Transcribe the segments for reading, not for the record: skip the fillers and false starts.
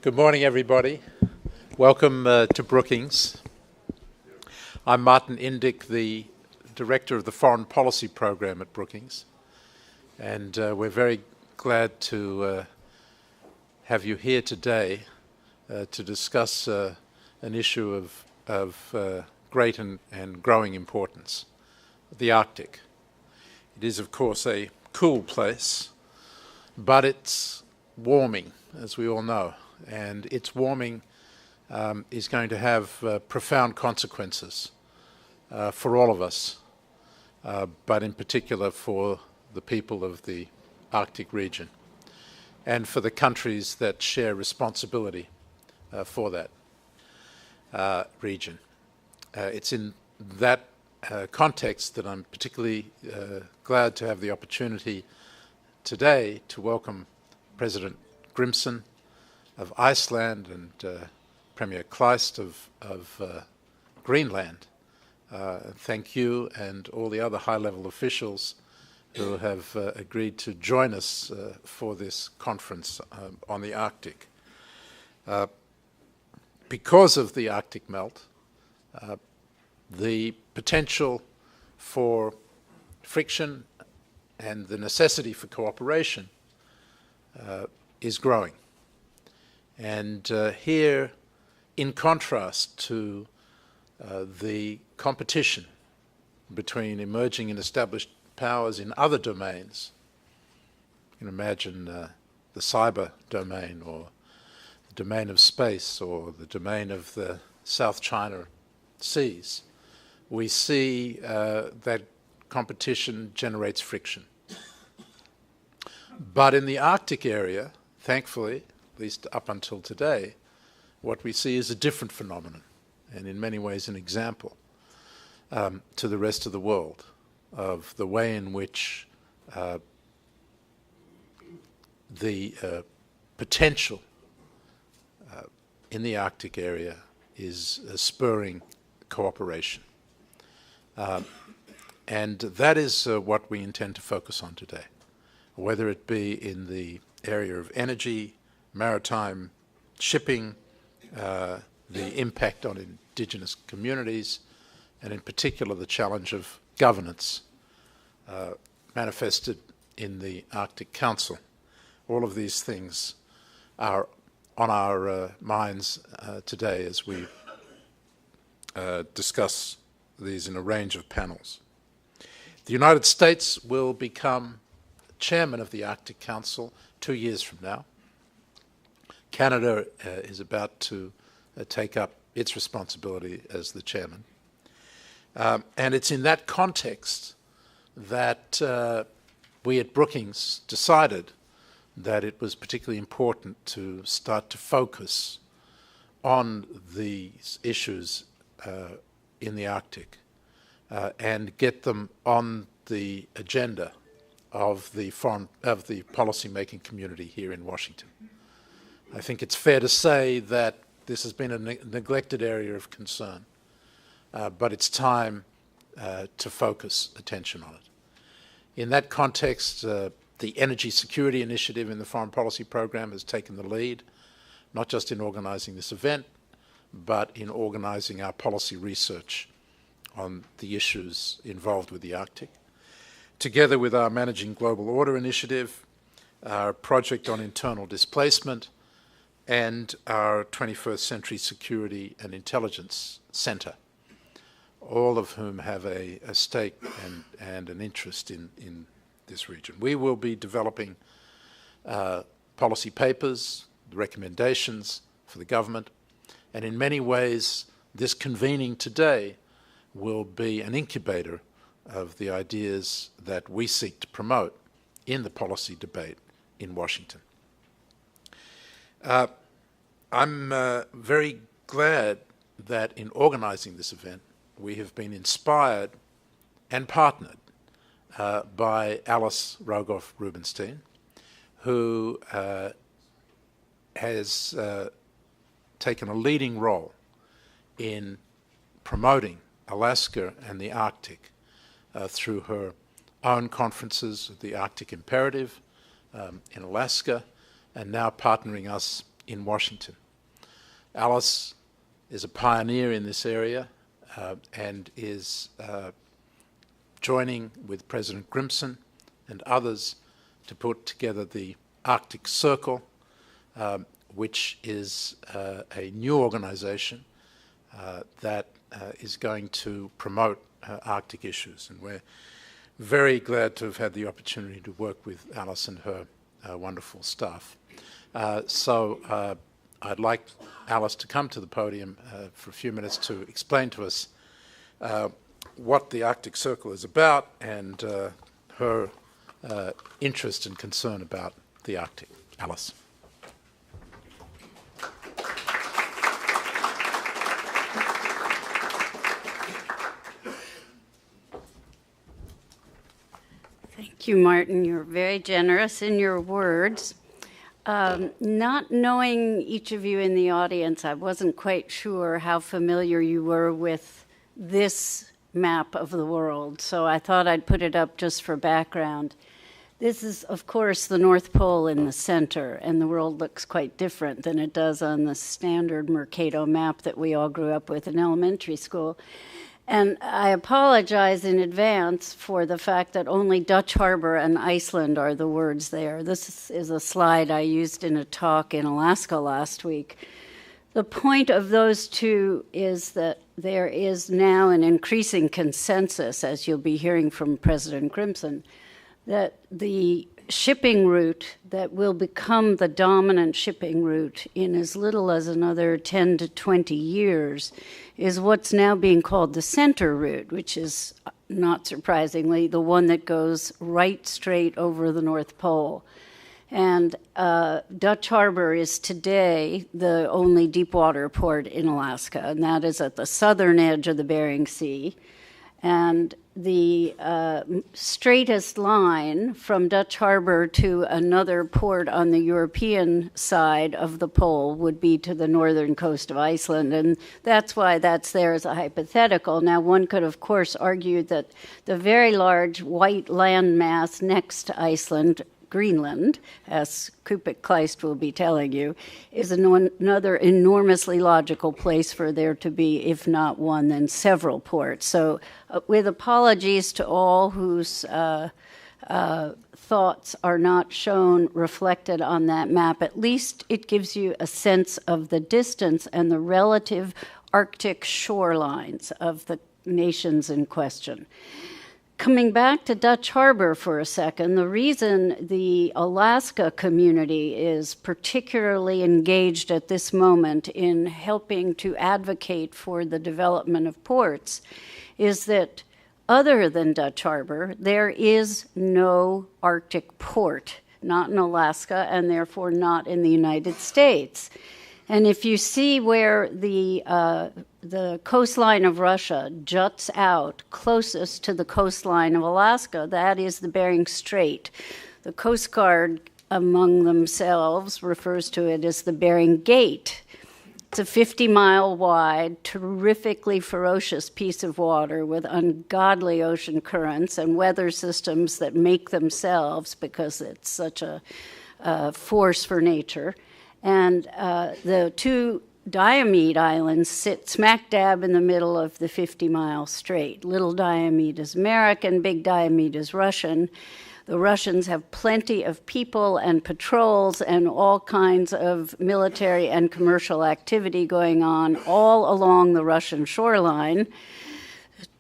Good morning, everybody. Welcome to Brookings. I'm Martin Indyk, the Director of the Foreign Policy Program at Brookings, and we're very glad to have you here today to discuss an issue of great and growing importance, the Arctic. It is, of course, a cool place, but it's warming, as we all know. And its warming is going to have profound consequences for all of us, but in particular for the people of the Arctic region and for the countries that share responsibility for that region. It's in that context that I'm particularly glad to have the opportunity today to welcome President Grimson of Iceland and Premier Kleist of Greenland. Thank you and all the other high-level officials who have agreed to join us for this conference on the Arctic. Because of the Arctic melt, the potential for friction and the necessity for cooperation is growing. And here, in contrast to the competition between emerging and established powers in other domains, you can imagine the cyber domain or the domain of space or the domain of the South China Seas, we see that competition generates friction. But in the Arctic area, thankfully, at least up until today, what we see is a different phenomenon, and in many ways an example to the rest of the world of the way in which the potential in the Arctic area is spurring cooperation. And that is what we intend to focus on today, whether it be in the area of energy, maritime shipping, the impact on Indigenous communities, and in particular the challenge of governance manifested in the Arctic Council. All of these things are on our minds today as we discuss these in a range of panels. The United States will become chairman of the Arctic Council 2 years from now. Canada is about to take up its responsibility as the chairman. And it's in that context that we at Brookings decided that it was particularly important to start to focus on these issues in the Arctic and get them on the agenda of the policy-making community here in Washington. I think it's fair to say that this has been a neglected area of concern, but it's time to focus attention on it. In that context, the Energy Security Initiative in the Foreign Policy Program has taken the lead, not just in organizing this event, but in organizing our policy research on the issues involved with the Arctic. Together with our Managing Global Order Initiative, our project on internal displacement, and our 21st Century Security and Intelligence Center, all of whom have a stake and an interest in this region. We will be developing policy papers, recommendations for the government, and in many ways this convening today will be an incubator of the ideas that we seek to promote in the policy debate in Washington. I'm very glad that in organizing this event, we have been inspired and partnered by Alice Rogoff Rubenstein, who has taken a leading role in promoting Alaska and the Arctic through her own conferences, the Arctic Imperative in Alaska, and now partnering us in Washington. Alice is a pioneer in this area and is joining with President Grimson and others to put together the Arctic Circle, which is a new organization that is going to promote Arctic issues. And we're very glad to have had the opportunity to work with Alice and her wonderful staff. So I'd like Alice to come to the podium for a few minutes to explain to us what the Arctic Circle is about and her interest and concern about the Arctic. Alice. Thank you, Martin. You're very generous in your words. Not knowing each of you in the audience, I wasn't quite sure how familiar you were with this map of the world, so I thought I'd put it up just for background. This is, of course, the North Pole in the center, and the world looks quite different than it does on the standard Mercator map that we all grew up with in elementary school. And I apologize in advance for the fact that only Dutch Harbor and Iceland are the words there. This is a slide I used in a talk in Alaska last week. The point of those two is that there is now an increasing consensus, as you'll be hearing from President Grimson, that the shipping route that will become the dominant shipping route in as little as another 10 to 20 years is what's now being called the center route, which is, not surprisingly, the one that goes right straight over the North Pole. And Dutch Harbor is today the only deepwater port in Alaska, and that is at the southern edge of the Bering Sea. And the straightest line from Dutch Harbor to another port on the European side of the pole would be to the northern coast of Iceland, and that's why that's there as a hypothetical. Now, one could, of course, argue that the very large white landmass next to Iceland, Greenland, as Minister Kleist will be telling you, is another enormously logical place for there to be, if not one, then several ports. So with apologies to all whose thoughts are not shown reflected on that map, at least it gives you a sense of the distance and the relative Arctic shorelines of the nations in question. Coming back to Dutch Harbor for a second, the reason the Alaska community is particularly engaged at this moment in helping to advocate for the development of ports is that other than Dutch Harbor, there is no Arctic port, not in Alaska and therefore not in the United States. And if you see where the coastline of Russia juts out closest to the coastline of Alaska, that is the Bering Strait. The Coast Guard among themselves refers to it as the Bering Gate. It's a 50-mile wide, terrifically ferocious piece of water with ungodly ocean currents and weather systems that make themselves because it's such a force for nature. And the two Diomede Islands sit smack dab in the middle of the 50-mile strait. Little Diomede is American, Big Diomede is Russian. The Russians have plenty of people and patrols and all kinds of military and commercial activity going on all along the Russian shoreline.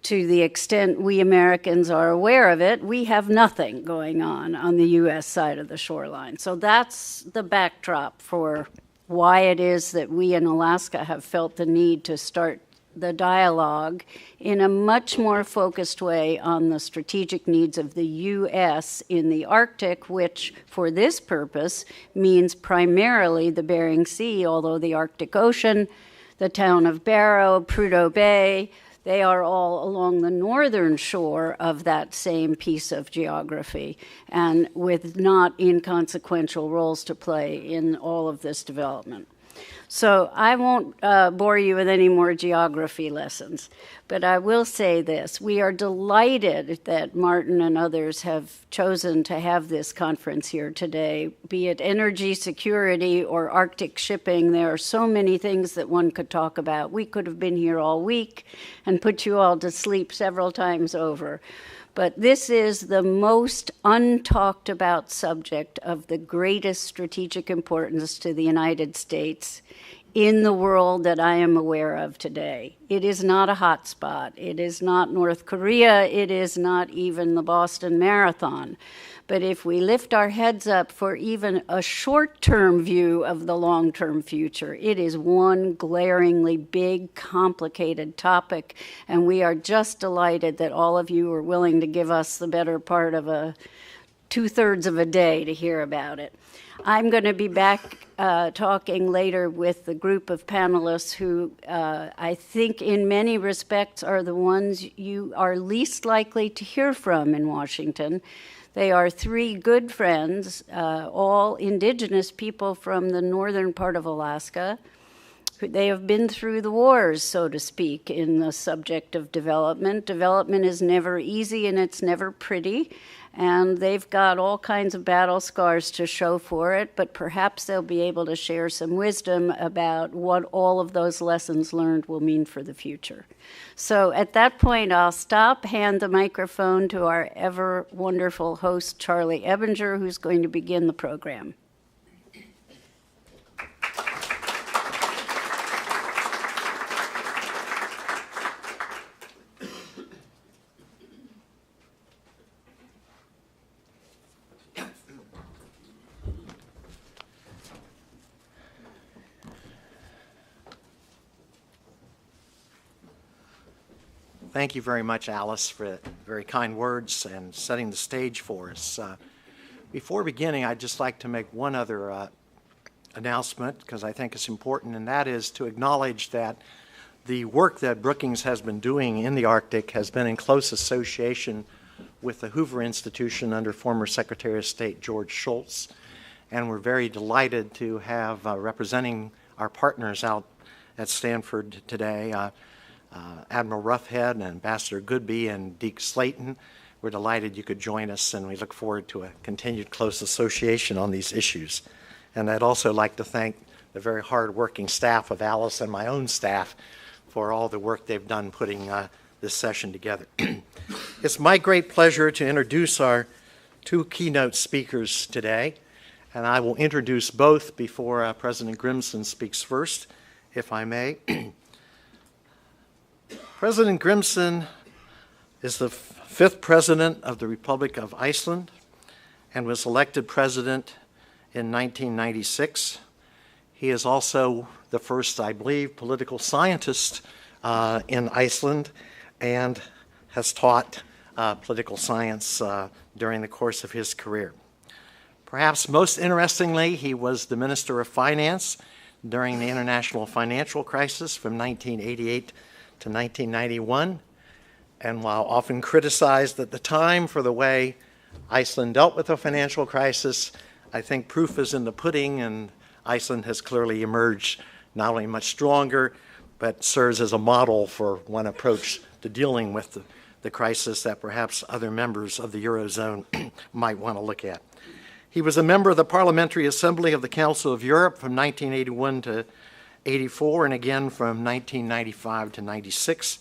To the extent we Americans are aware of it, we have nothing going on the U.S. side of the shoreline. So that's the backdrop for why it is that we in Alaska have felt the need to start the dialogue in a much more focused way on the strategic needs of the U.S. in the Arctic, which for this purpose means primarily the Bering Sea, although the Arctic Ocean, the town of Barrow, Prudhoe Bay, they are all along the northern shore of that same piece of geography and with not inconsequential roles to play in all of this development. So I won't bore you with any more geography lessons, but I will say this. We are delighted that Martin and others have chosen to have this conference here today, be it energy security or Arctic shipping. There are so many things that one could talk about. We could have been here all week and put you all to sleep several times over. But this is the most untalked about subject of the greatest strategic importance to the United States in the world that I am aware of today. It is not a hot spot. It is not North Korea. It is not even the Boston Marathon. But if we lift our heads up for even a short-term view of the long-term future, it is one glaringly big, complicated topic, and we are just delighted that all of you are willing to give us the better part of two-thirds of a day to hear about it. I'm going to be back talking later with the group of panelists who I think in many respects are the ones you are least likely to hear from in Washington. They are three good friends, all indigenous people from the northern part of Alaska. They have been through the wars, so to speak, in the subject of development. Development is never easy and it's never pretty, and they've got all kinds of battle scars to show for it, but perhaps they'll be able to share some wisdom about what all of those lessons learned will mean for the future. So at that point, I'll stop, hand the microphone to our ever wonderful host, Charlie Ebinger, who's going to begin the program. Thank you very much, Alice, for very kind words and setting the stage for us. Before beginning, I'd just like to make one other announcement, because I think it's important, and that is to acknowledge that the work that Brookings has been doing in the Arctic has been in close association with the Hoover Institution under former Secretary of State George Shultz, and we're very delighted to have representing our partners out at Stanford today, Admiral Roughhead and Ambassador Goodby and Deke Slayton. We're delighted you could join us, and we look forward to a continued close association on these issues. And I'd also like to thank the very hard-working staff of Alice and my own staff for all the work they've done putting this session together. It's my great pleasure to introduce our two keynote speakers today, and I will introduce both before President Grimson speaks first, if I may. President Grimson is the fifth president of the Republic of Iceland and was elected president in 1996. He is also the first, I believe, political scientist in Iceland and has taught political science during the course of his career. Perhaps most interestingly, he was the Minister of Finance during the international financial crisis from 1988 to 1991, and while often criticized at the time for the way Iceland dealt with the financial crisis, I think proof is in the pudding, and Iceland has clearly emerged not only much stronger, but serves as a model for one approach to dealing with the crisis that perhaps other members of the Eurozone might want to look at. He was a member of the Parliamentary Assembly of the Council of Europe from 1981 to 84, and again from 1995 to 96.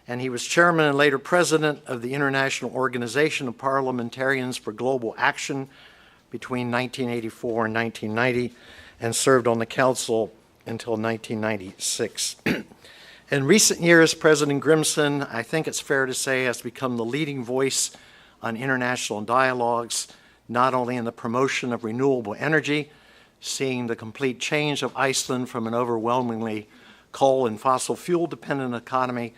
And he was chairman and later president of the International Organization of Parliamentarians for Global Action between 1984 and 1990, and served on the council until 1996. In recent years, President Grimson, I think it's fair to say, has become the leading voice on international dialogues, not only in the promotion of renewable energy, seeing the complete change of Iceland from an overwhelmingly coal and fossil fuel dependent economy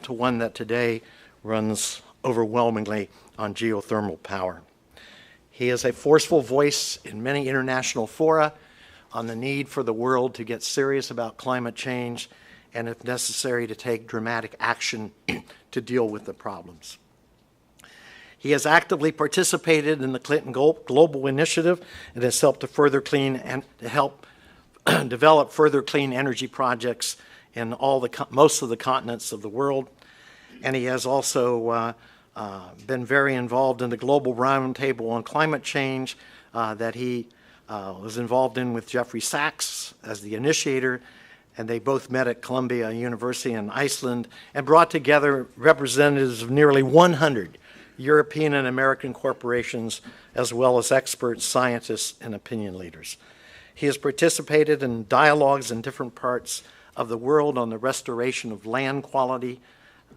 to one that today runs overwhelmingly on geothermal power. He is a forceful voice in many international fora on the need for the world to get serious about climate change and, if necessary, to take dramatic action to deal with the problems. He has actively participated in the Clinton Global Initiative and has helped to further clean and to help develop further clean energy projects in most of the continents of the world. And he has also been very involved in the Global Roundtable on Climate Change that he was involved in with Jeffrey Sachs as the initiator, and they both met at Columbia University in Iceland and brought together representatives of nearly 100 European and American corporations, as well as experts, scientists, and opinion leaders. He has participated in dialogues in different parts of the world on the restoration of land quality,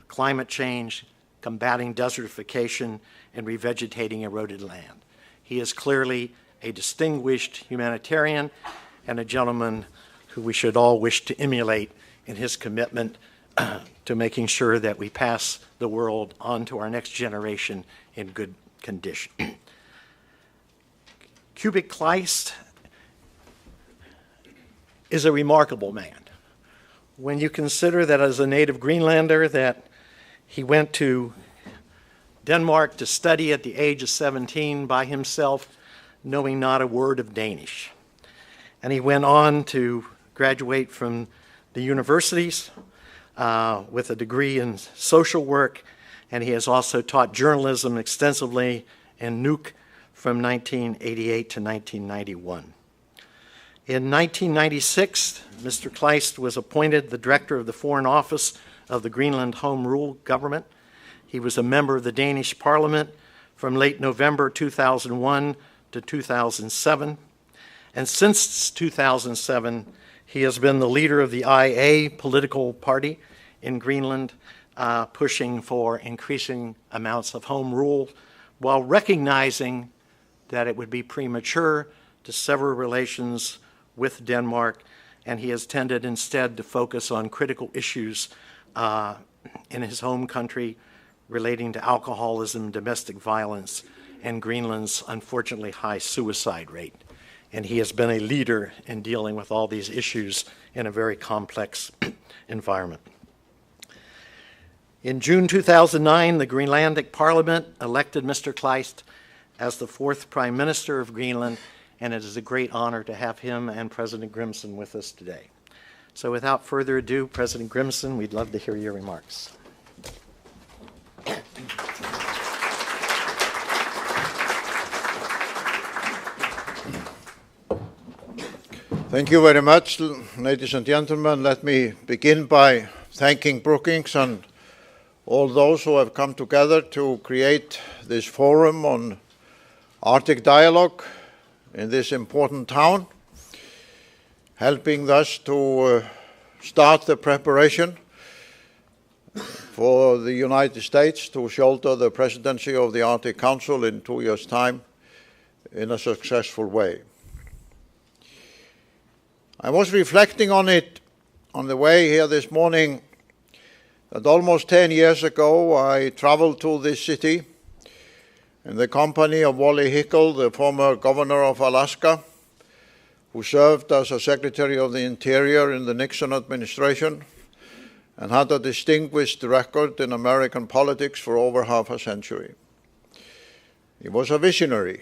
climate change, combating desertification, and revegetating eroded land. He is clearly a distinguished humanitarian and a gentleman who we should all wish to emulate in his commitment to making sure that we pass the world on to our next generation in good condition. Minister Kleist is a remarkable man. When you consider that as a native Greenlander that he went to Denmark to study at the age of 17 by himself, knowing not a word of Danish. And he went on to graduate from the universities with a degree in social work, and he has also taught journalism extensively in Nuuk from 1988 to 1991. In 1996, Mr. Kleist was appointed the director of the Foreign Office of the Greenland Home Rule Government. He was a member of the Danish Parliament from late November 2001 to 2007. And since 2007, he has been the leader of the IA political party in Greenland, pushing for increasing amounts of home rule while recognizing that it would be premature to sever relations with Denmark, and he has tended instead to focus on critical issues in his home country relating to alcoholism, domestic violence, and Greenland's unfortunately high suicide rate. And he has been a leader in dealing with all these issues in a very complex environment. In June 2009, the Greenlandic Parliament elected Mr. Kleist as the 4th Prime Minister of Greenland, and it is a great honor to have him and President Grimson with us today. So without further ado, President Grimson, we'd love to hear your remarks. Thank you very much, ladies and gentlemen. Let me begin by thanking Brookings and all those who have come together to create this forum on Arctic dialogue in this important town, helping us to start the preparation for the United States to shoulder the presidency of the Arctic Council in 2 years' time in a successful way. I was reflecting on it on the way here this morning that almost 10 years ago I traveled to this city in the company of Wally Hickel, the former governor of Alaska, who served as a Secretary of the Interior in the Nixon administration and had a distinguished record in American politics for over half a century. He was a visionary.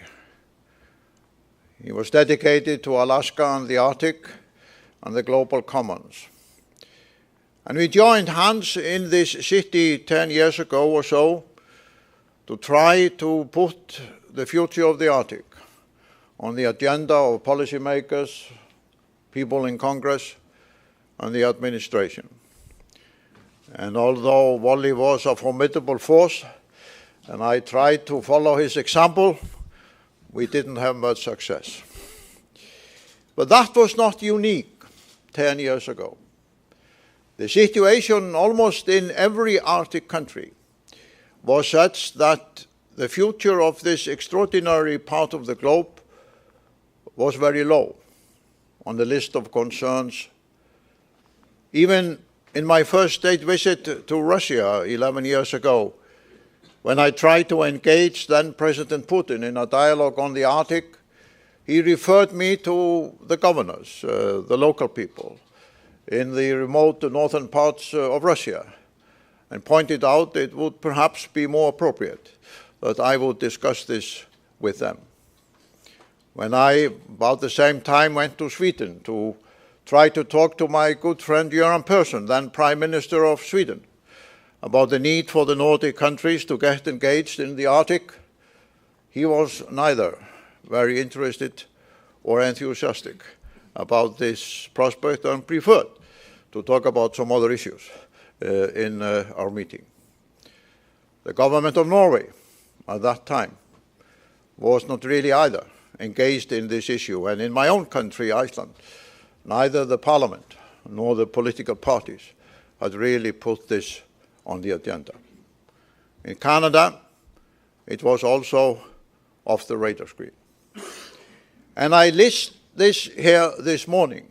He was dedicated to Alaska and the Arctic and the global commons. And we joined hands in this city 10 years ago or so to try to put the future of the Arctic on the agenda of policymakers, people in Congress, and the administration. And although Wally was a formidable force, and I tried to follow his example, we didn't have much success. But that was not unique 10 years ago. The situation almost in every Arctic country was such that the future of this extraordinary part of the globe was very low on the list of concerns. Even in my first state visit to Russia 11 years ago, when I tried to engage then President Putin in a dialogue on the Arctic, he referred me to the governors, the local people in the remote northern parts of Russia, and pointed out it would perhaps be more appropriate that I would discuss this with them. When I, about the same time, went to Sweden to tried to talk to my good friend Göran Persson, then Prime Minister of Sweden, about the need for the Nordic countries to get engaged in the Arctic. He was neither very interested or enthusiastic about this prospect and preferred to talk about some other issues in our meeting. The government of Norway at that time was not really either engaged in this issue. And in my own country, Iceland, neither the parliament nor the political parties had really put this on the agenda. In Canada, it was also off the radar screen. And I list this here this morning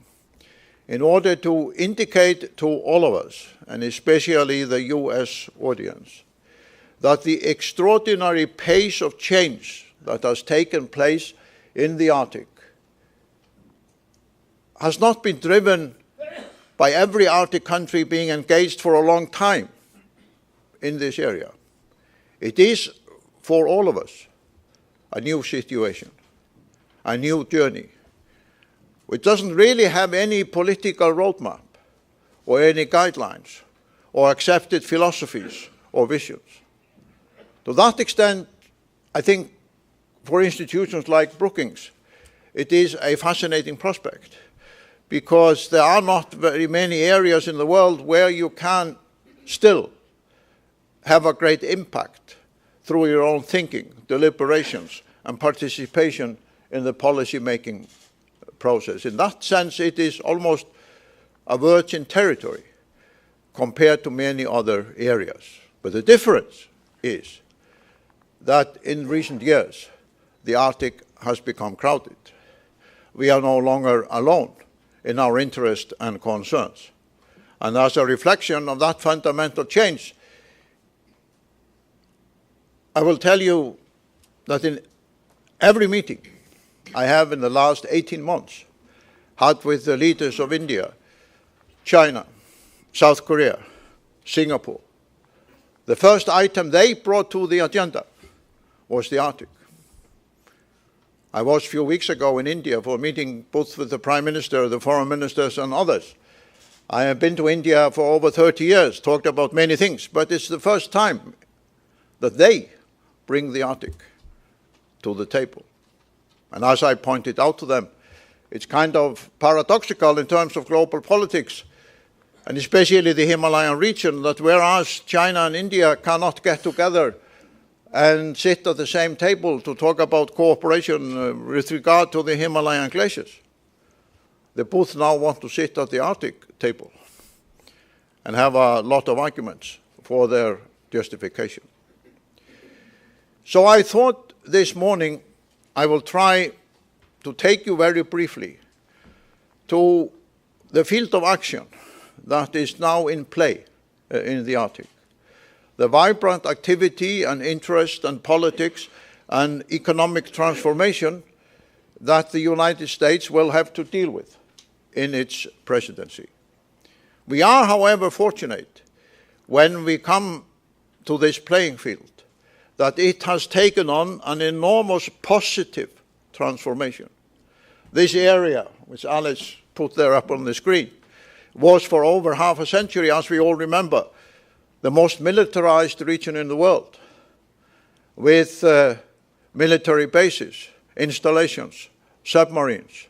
in order to indicate to all of us, and especially the US audience, that the extraordinary pace of change that has taken place in the Arctic has not been driven by every Arctic country being engaged for a long time in this area. It is, for all of us, a new situation, a new journey, which doesn't really have any political roadmap or any guidelines or accepted philosophies or visions. To that extent, I think for institutions like Brookings, it is a fascinating prospect, because there are not very many areas in the world where you can still have a great impact through your own thinking, deliberations, and participation in the policy-making process. In that sense, it is almost a virgin territory compared to many other areas. But the difference is that in recent years, the Arctic has become crowded. We are no longer alone in our interests and concerns. And as a reflection of that fundamental change, I will tell you that in every meeting I have in the last 18 months had with the leaders of India, China, South Korea, Singapore, the first item they brought to the agenda was the Arctic. I was a few weeks ago in India for a meeting both with the Prime Minister, the Foreign Ministers, and others. I have been to India for over 30 years, talked about many things, but it's the first time that they bring the Arctic to the table. And as I pointed out to them, it's kind of paradoxical in terms of global politics, and especially the Himalayan region, that whereas China and India cannot get together and sit at the same table to talk about cooperation with regard to the Himalayan glaciers, they both now want to sit at the Arctic table and have a lot of arguments for their justification. So I thought this morning I will try to take you very briefly to the field of action that is now in play in the Arctic. The vibrant activity and interest and politics and economic transformation that the United States will have to deal with in its presidency. We are, however, fortunate when we come to this playing field that it has taken on an enormous positive transformation. This area, which Alice put there up on the screen, was for over half a century, as we all remember, the most militarized region in the world, with military bases, installations, submarines,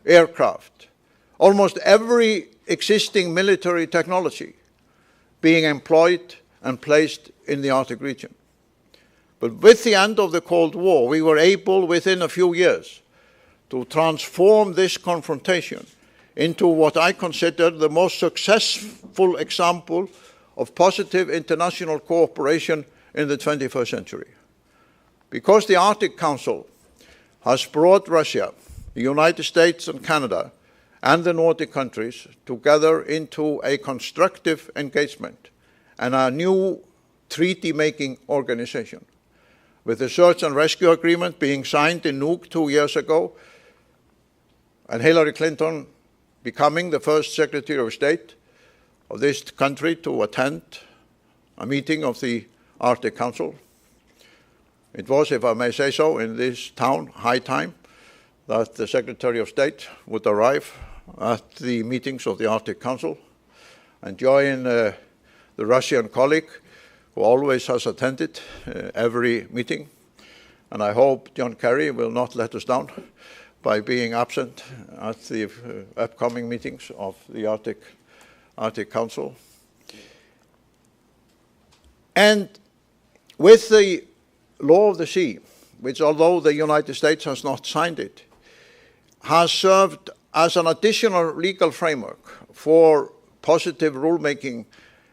aircraft, almost every existing military technology being employed and placed in the Arctic region. But with the end of the Cold War, we were able, within a few years, to transform this confrontation into what I consider the most successful example of positive international cooperation in the 21st century. Because the Arctic Council has brought Russia, the United States and Canada, and the Nordic countries together into a constructive engagement and a new treaty-making organization. With the search and rescue agreement being signed in Nuuk 2 years ago, and Hillary Clinton becoming the first Secretary of State of this country to attend a meeting of the Arctic Council. It was, if I may say so, in this town, high time that the Secretary of State would arrive at the meetings of the Arctic Council and join the Russian colleague who always has attended every meeting. And I hope John Kerry will not let us down by being absent at the upcoming meetings of the Arctic Council. And with the Law of the Sea, which although the United States has not signed it, has served as an additional legal framework for positive rulemaking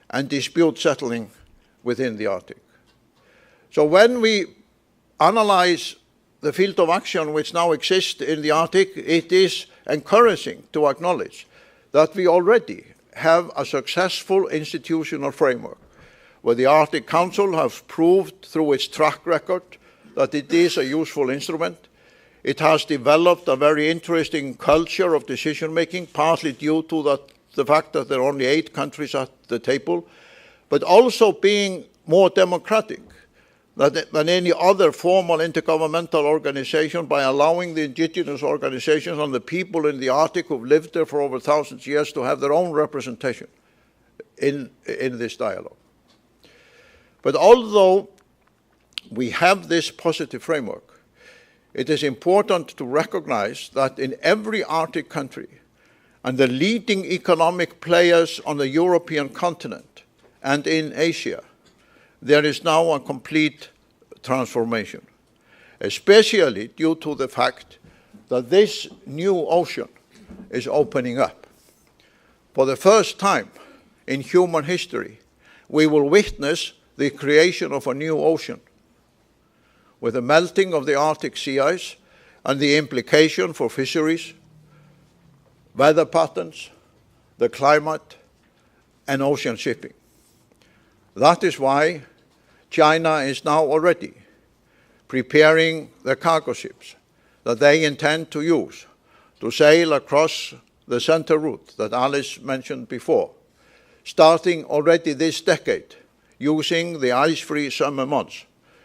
and dispute settling within the Arctic. So when we analyze the field of action which now exists in the Arctic, it is encouraging to acknowledge that we already have a successful institutional framework where the Arctic Council has proved through its track record that it is a useful instrument. It has developed a very interesting culture of decision-making, partly due to the fact that there are only 8 countries at the table, but also being more democratic than any other formal intergovernmental organization by allowing the indigenous organizations and the people in the Arctic who've lived there for over thousands of years to have their own representation in this dialogue. But although we have this positive framework, it is important to recognize that in every Arctic country and the leading economic players on the European continent and in Asia, there is now a complete transformation, especially due to the fact that this new ocean is opening up. For the first time in human history, we will witness the creation of a new ocean, with the melting of the Arctic sea ice and the implication for fisheries, weather patterns, the climate, and ocean shipping. That is why China is now already preparing the cargo ships that they intend to use to sail across the center route that Alice mentioned before, starting already this decade, using the ice-free summer months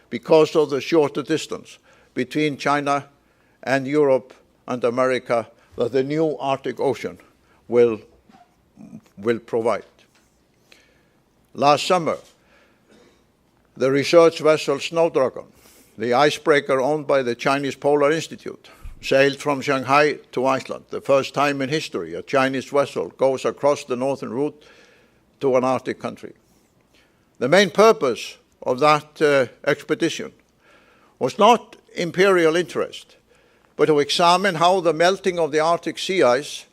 because of the shorter distance between China and Europe and America that the new Arctic Ocean will provide. Last summer, the research vessel Snowdragon, the icebreaker owned by the Chinese Polar Institute, sailed from Shanghai to Iceland. The first time in history a Chinese vessel goes across the northern route to an Arctic country. The main purpose of that expedition was not imperial interest, but to examine how the melting of the Arctic sea ice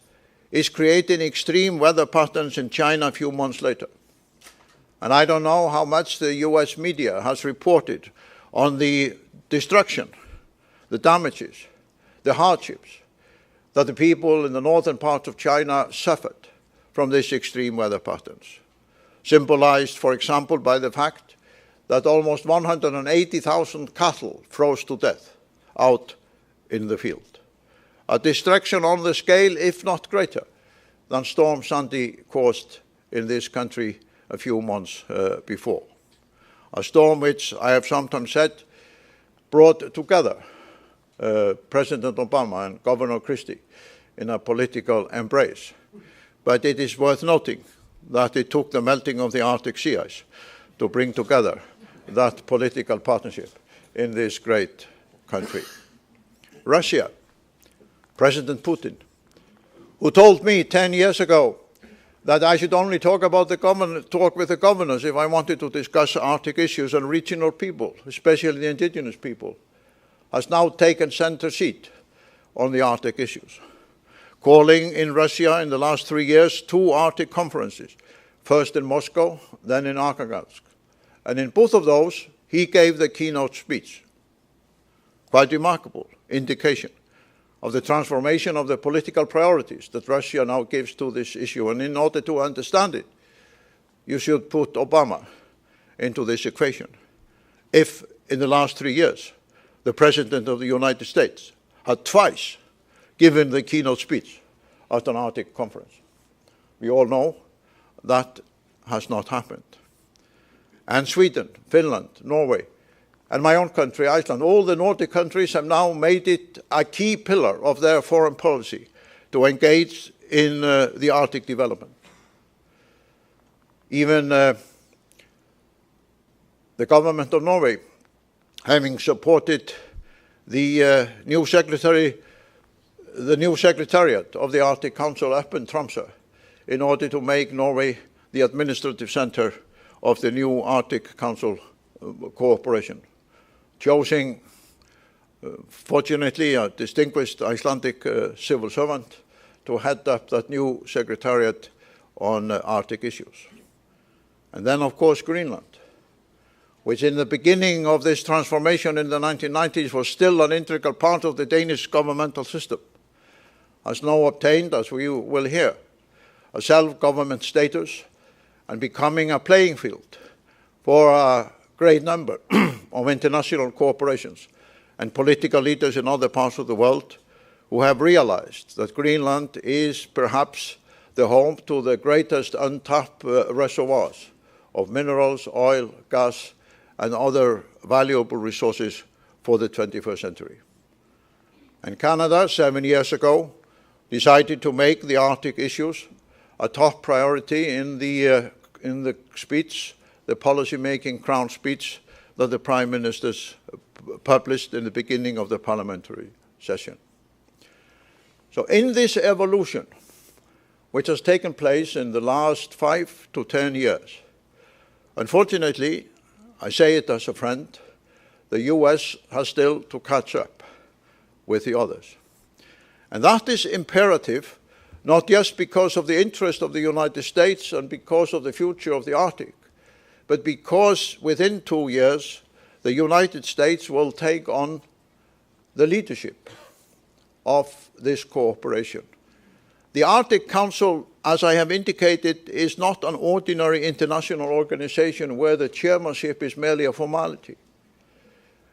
is creating extreme weather patterns in China a few months later. And I don't know how much the US media has reported on the destruction, the damages, the hardships that the people in the northern part of China suffered from these extreme weather patterns, symbolized, for example, by the fact that almost 180,000 cattle froze to death out in the field. A destruction on the scale, if not greater, than Storm Sandy caused in this country a few months before. A storm which I have sometimes said brought together President Obama and Governor Christie in a political embrace. But it is worth noting that it took the melting of the Arctic sea ice to bring together that political partnership in this great country. Russia, President Putin, who told me 10 years ago that I should only talk with the governors if I wanted to discuss Arctic issues and regional people, especially the indigenous people, has now taken center seat on the Arctic issues, calling in Russia in the last 3 years 2 Arctic conferences, first in Moscow, then in Arkhangelsk. And in both of those, he gave the keynote speech. Quite remarkable indication of the transformation of the political priorities that Russia now gives to this issue. And in order to understand it, you should put Obama into this equation. If in the last 3 years, the President of the United States had twice given the keynote speech at an Arctic conference, we all know that has not happened. And Sweden, Finland, Norway, and my own country, Iceland, all the Nordic countries have now made it a key pillar of their foreign policy to engage in the Arctic development. Even the government of Norway, having supported the new secretariat of the Arctic Council up in Tromsø in order to make Norway the administrative center of the new Arctic Council cooperation, choosing, fortunately, a distinguished Icelandic civil servant to head up that new secretariat on Arctic issues. And then, of course, Greenland, which in the beginning of this transformation in the 1990s was still an integral part of the Danish governmental system, has now obtained, as we will hear, a self-government status and becoming a playing field for a great number of international corporations and political leaders in other parts of the world who have realized that Greenland is perhaps the home to the greatest untapped reservoirs of minerals, oil, gas, and other valuable resources for the 21st century. And Canada, 7 years ago, decided to make the Arctic issues a top priority in the speech, the policy-making crown speech that the Prime Ministers published in the beginning of the parliamentary session. So in this evolution, which has taken place in the last 5 to 10 years, unfortunately, I say it as a friend, the US has still to catch up with the others. And that is imperative, not just because of the interest of the United States and because of the future of the Arctic, but because within 2 years, the United States will take on the leadership of this cooperation. The Arctic Council, as I have indicated, is not an ordinary international organization where the chairmanship is merely a formality.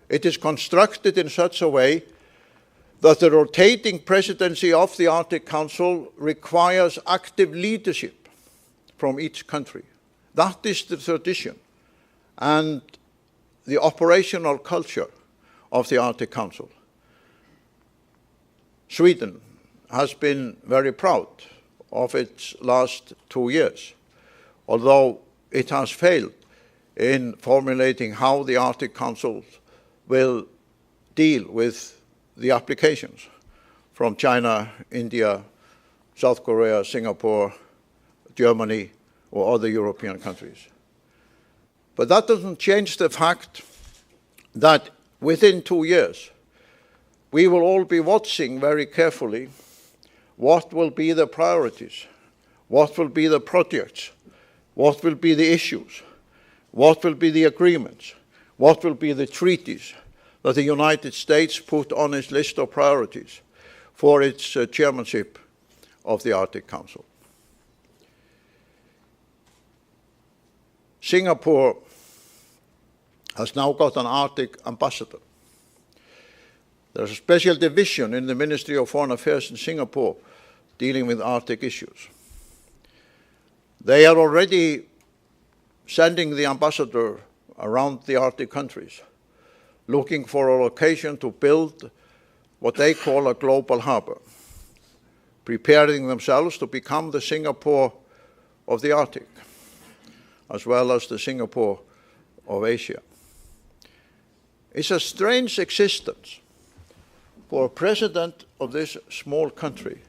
It is constructed in such a way that the rotating presidency of the Arctic Council requires active leadership from each country. That is the tradition and the operational culture of the Arctic Council. Sweden has been very proud of its last 2 years, although it has failed in formulating how the Arctic Council will deal with the applications from China, India, South Korea, Singapore, Germany, or other European countries. But that doesn't change the fact that within 2 years, we will all be watching very carefully what will be the priorities, what will be the projects, what will be the issues, what will be the agreements, what will be the treaties that the United States put on its list of priorities for its chairmanship of the Arctic Council. Singapore has now got an Arctic ambassador. There's a special division in the Ministry of Foreign Affairs in Singapore dealing with Arctic issues. They are already sending the ambassador around the Arctic countries, looking for a location to build what they call a global harbor, preparing themselves to become the Singapore of the Arctic, as well as the Singapore of Asia. It's a strange existence for a president of this small country,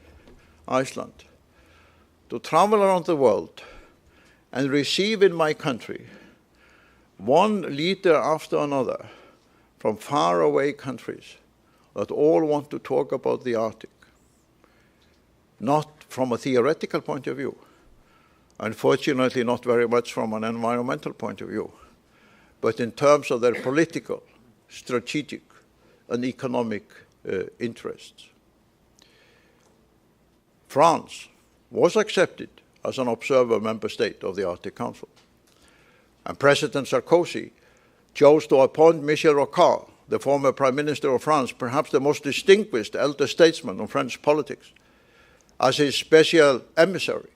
Iceland, to travel around the world and receive in my country one leader after another from faraway countries that all want to talk about the Arctic, not from a theoretical point of view, unfortunately not very much from an environmental point of view, but in terms of their political, strategic, and economic interests. France was accepted as an observer member state of the Arctic Council, and President Sarkozy chose to appoint Michel Rocard, the former Prime Minister of France, perhaps the most distinguished elder statesman of French politics, as his special emissary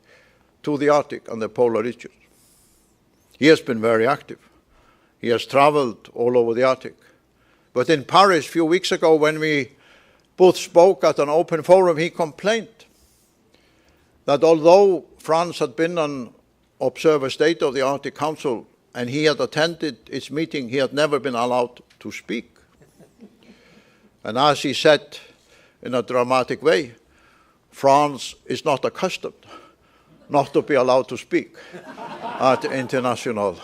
to the Arctic and the polar regions. He has been very active. He has traveled all over the Arctic. But in Paris a few weeks ago, when we both spoke at an open forum, he complained that although France had been an observer state of the Arctic Council and he had attended its meeting, he had never been allowed to speak. And as he said in a dramatic way, France is not accustomed not to be allowed to speak at international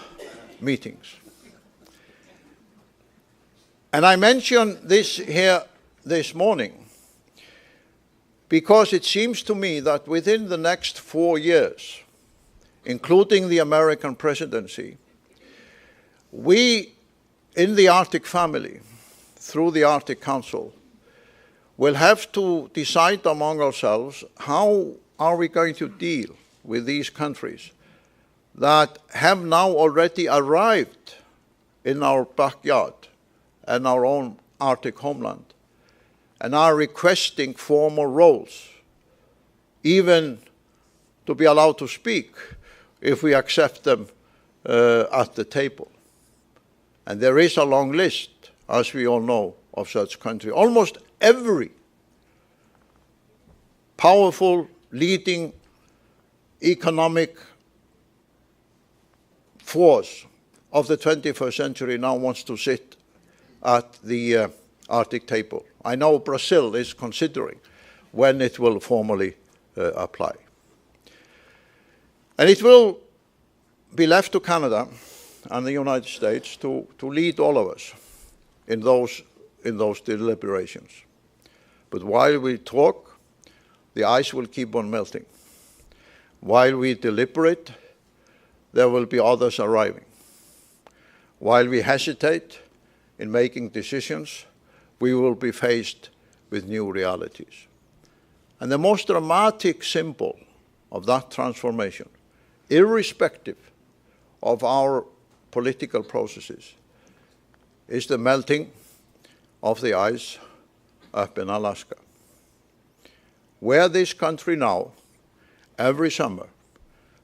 meetings. And I mention this here this morning because it seems to me that within the next 4 years, including the American presidency, we in the Arctic family, through the Arctic Council, will have to decide among ourselves how are we going to deal with these countries that have now already arrived in our backyard and our own Arctic homeland and are requesting formal roles, even to be allowed to speak if we accept them at the table. And there is a long list, as we all know, of such countries. Almost every powerful, leading economic force of the 21st century now wants to sit at the Arctic table. I know Brazil is considering when it will formally apply. And it will be left to Canada and the United States to lead all of us in those deliberations. But while we talk, the ice will keep on melting. While we deliberate, there will be others arriving. While we hesitate in making decisions, we will be faced with new realities. And the most dramatic symbol of that transformation, irrespective of our political processes, is the melting of the ice up in Alaska, where this country now, every summer,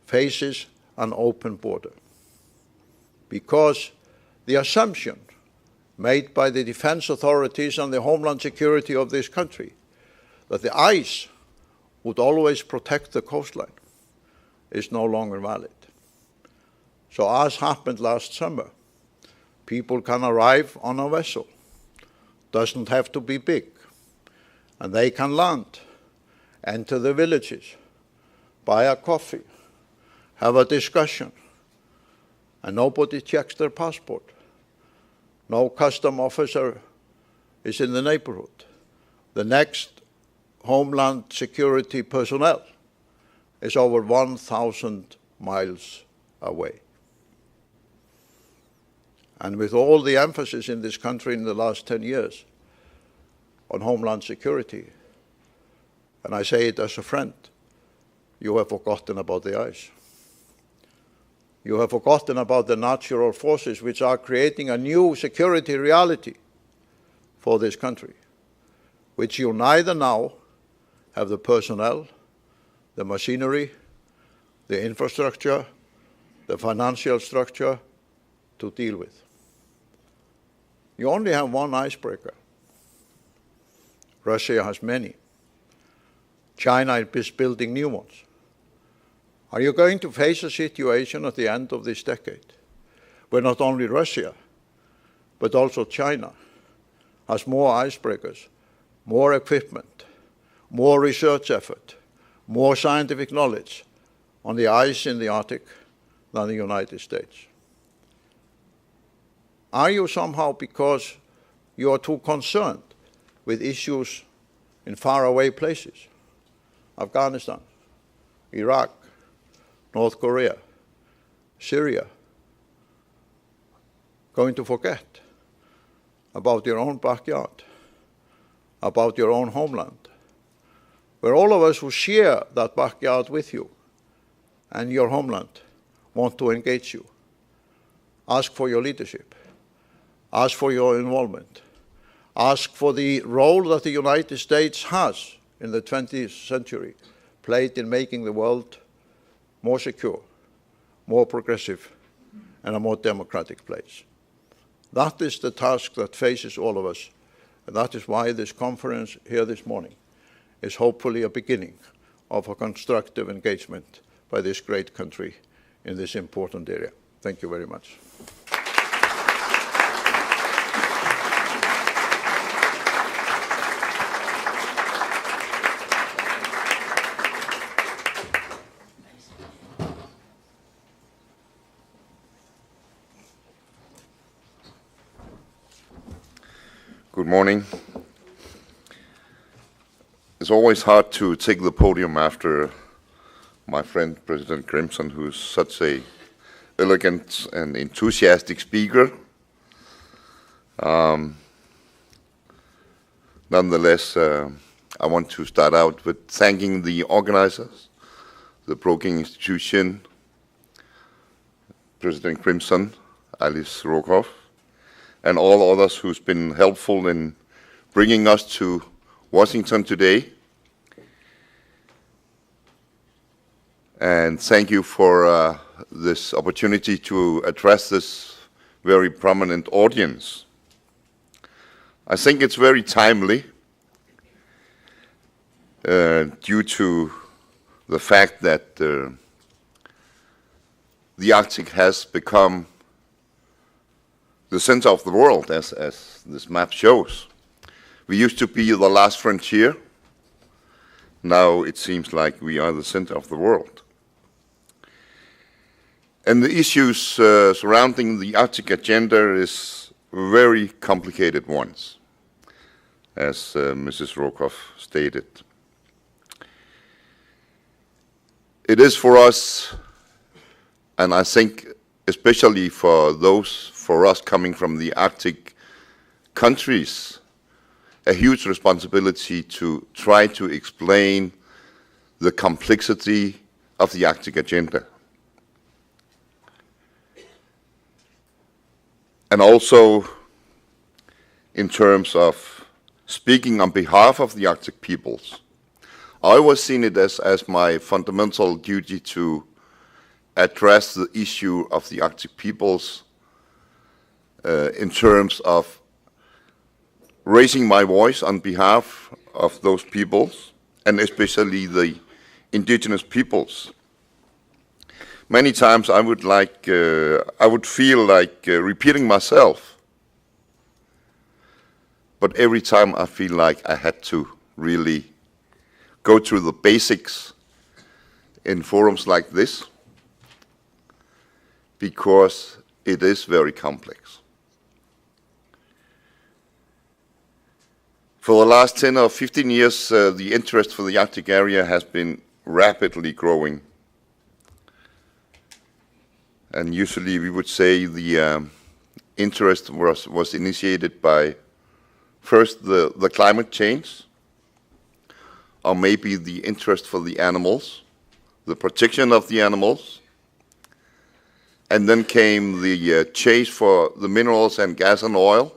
faces an open border. Because the assumption made by the defense authorities and the homeland security of this country that the ice would always protect the coastline is no longer valid. So as happened last summer, people can arrive on a vessel, doesn't have to be big, and they can land, enter the villages, buy a coffee, have a discussion, and nobody checks their passport. No custom officer is in the neighborhood. The next Homeland Security personnel is over 1,000 miles away. And with all the emphasis in this country in the last 10 years on Homeland Security, and I say it as a friend, you have forgotten about the ice. You have forgotten about the natural forces which are creating a new security reality for this country, which you neither now have the personnel, the machinery, the infrastructure, the financial structure to deal with. You only have one icebreaker. Russia has many. China is building new ones. Are you going to face a situation at the end of this decade where not only Russia, but also China has more icebreakers, more equipment, more research effort, more scientific knowledge on the ice in the Arctic than the United States? Are you somehow, because you are too concerned with issues in faraway places, Afghanistan, Iraq, North Korea, Syria, going to forget about your own backyard, about your own homeland, where all of us who share that backyard with you and your homeland want to engage you, ask for your leadership, ask for your involvement, ask for the role that the United States has in the 20th century played in making the world more secure, more progressive, and a more democratic place. That is the task that faces all of us, and that is why this conference here this morning is hopefully a beginning of a constructive engagement by this great country in this important area. Thank you very much. Good morning. It's always hard to take the podium after my friend President Grimson, who's such a elegant and enthusiastic speaker. Nonetheless, I want to start out with thanking the organizers, the Broking Institution, President Grimson, Alice Rokoff, and all others who's been helpful in bringing us to Washington today. And thank you for this opportunity to address this very prominent audience. I think it's very timely due to the fact that the Arctic has become the center of the world, as this map shows. We used to be the last frontier. Now it seems like we are the center of the world. And the issues surrounding the Arctic agenda is very complicated ones, as Mrs. Rokoff stated. It is for us, and I think especially for us coming from the Arctic countries, a huge responsibility to try to explain the complexity of the Arctic agenda. And also in terms of speaking on behalf of the Arctic peoples. I always seen it as my fundamental duty to address the issue of the Arctic peoples in terms of raising my voice on behalf of those peoples, and especially the indigenous peoples. Many times I would feel like repeating myself, but every time I feel like I had to really go through the basics in forums like this, because it is very complex. For the last 10 or 15 years, the interest for the Arctic area has been rapidly growing. And usually we would say the interest was initiated by first the climate change, or maybe the interest for the animals, the protection of the animals, and then came the chase for the minerals and gas and oil.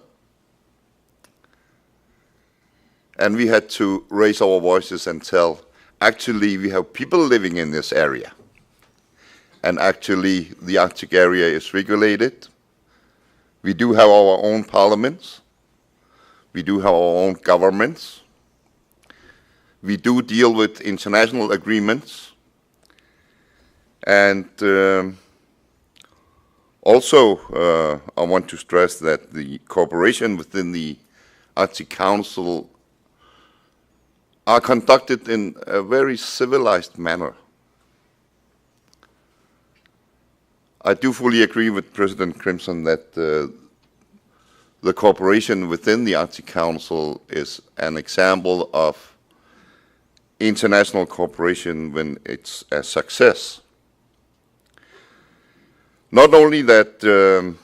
And we had to raise our voices and tell, actually we have people living in this area. And actually the Arctic area is regulated. We do have our own parliaments. We do have our own governments. We do deal with international agreements. And also I want to stress that the cooperation within the Arctic Council are conducted in a very civilized manner. I do fully agree with President Grimson that the cooperation within the Arctic Council is an example of international cooperation when it's a success. Not only that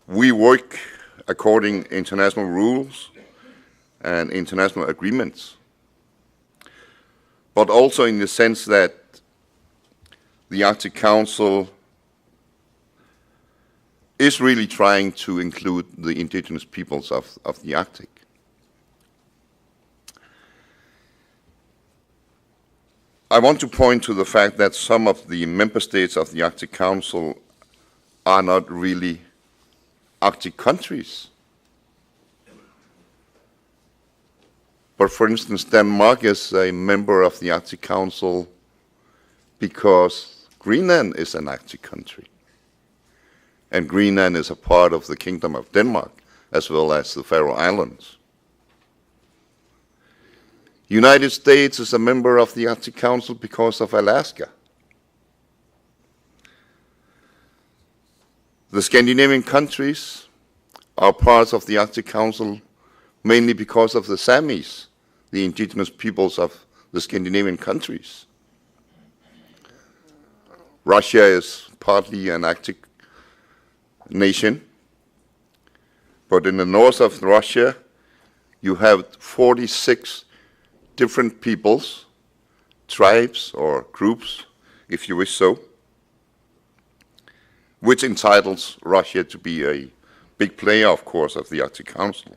we work according to international rules and international agreements, but also in the sense that the Arctic Council is really trying to include the indigenous peoples of the Arctic. I want to point to the fact that some of the member states of the Arctic Council are not really Arctic countries. But for instance, Denmark is a member of the Arctic Council because Greenland is an Arctic country. And Greenland is a part of the Kingdom of Denmark, as well as the Faroe Islands. United States is a member of the Arctic Council because of Alaska. The Scandinavian countries are parts of the Arctic Council mainly because of the Samis, the indigenous peoples of the Scandinavian countries. Russia is partly an Arctic nation, but in the north of Russia, you have 46 different peoples, tribes or groups, if you wish so, which entitles Russia to be a big player, of course, of the Arctic Council.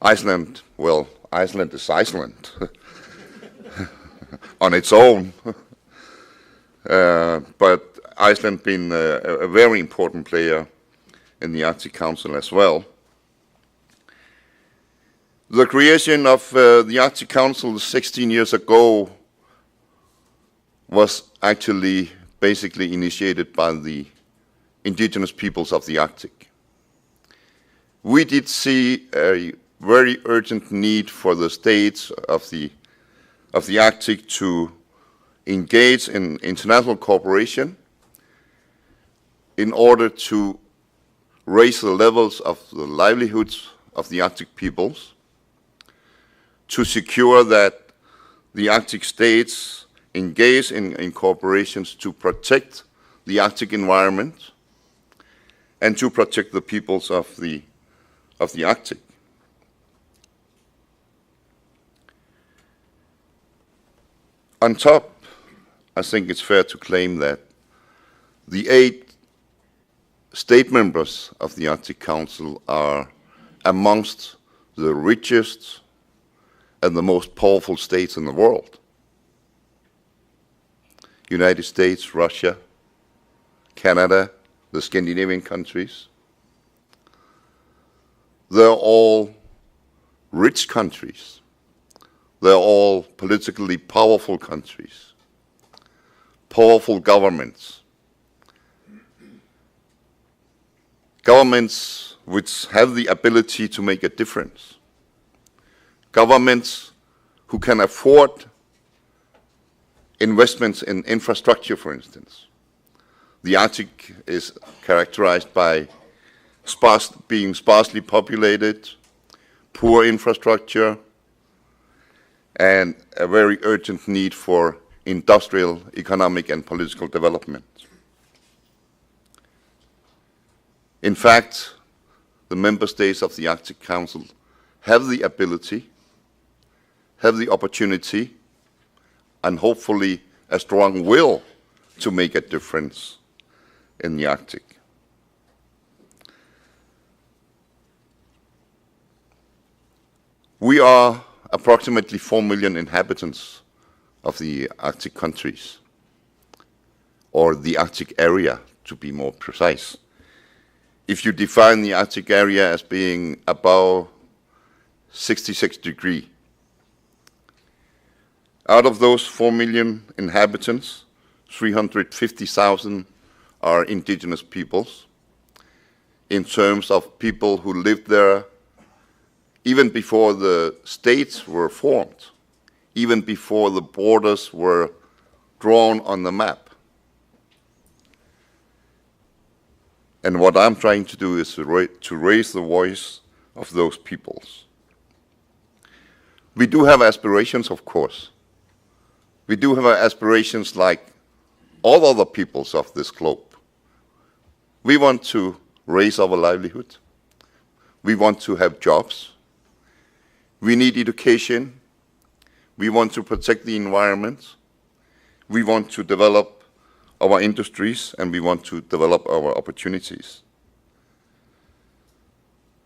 Iceland, well, Iceland is Iceland on its own, but Iceland being a very important player in the Arctic Council as well. The creation of the Arctic Council 16 years ago was actually basically initiated by the indigenous peoples of the Arctic. We did see a very urgent need for the states of the Arctic to engage in international cooperation in order to raise the levels of the livelihoods of the Arctic peoples, to secure that the Arctic states engage in cooperations to protect the Arctic environment and to protect the peoples of the Arctic. On top, I think it's fair to claim that the 8 state members of the Arctic Council are amongst the richest and the most powerful states in the world. United States, Russia, Canada, the Scandinavian countries. They're all rich countries. They're all politically powerful countries, powerful governments, governments which have the ability to make a difference, governments who can afford investments in infrastructure, for instance. The Arctic is characterized by being sparsely populated, poor infrastructure, and a very urgent need for industrial, economic, and political development. In fact, the member states of the Arctic Council have the ability, have the opportunity, and hopefully a strong will to make a difference in the Arctic. We are approximately 4 million inhabitants of the Arctic countries, or the Arctic area, to be more precise. If you define the Arctic area as being above 66 degrees, out of those 4 million inhabitants, 350,000 are indigenous peoples, in terms of people who lived there even before the states were formed, even before the borders were drawn on the map. And what I'm trying to do is to raise the voice of those peoples. We do have aspirations, of course. We do have aspirations like all other peoples of this globe. We want to raise our livelihood. We want to have jobs. We need education. We want to protect the environment. We want to develop our industries, and we want to develop our opportunities.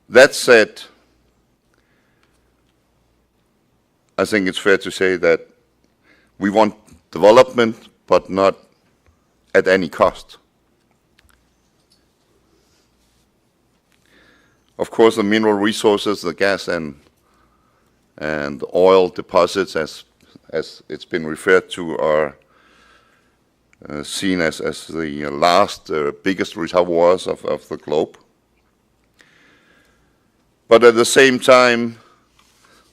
That said, I think it's fair to say that we want development, but not at any cost. Of course, the mineral resources, the gas and oil deposits, as it's been referred to, are seen as the last biggest reservoirs of the globe. But at the same time,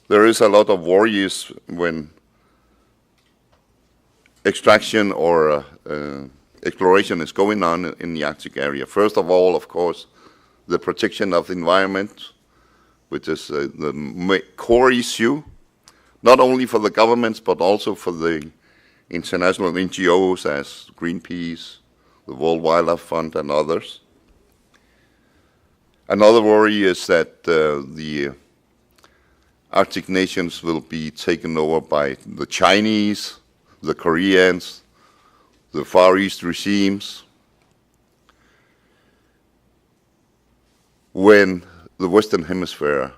there is a lot of worries when extraction or exploration is going on in the Arctic area. First of all, of course, the protection of the environment, which is the core issue, not only for the governments, but also for the international NGOs as Greenpeace, the World Wildlife Fund, and others. Another worry is that the Arctic nations will be taken over by the Chinese, the Koreans, the Far East regimes, when the Western Hemisphere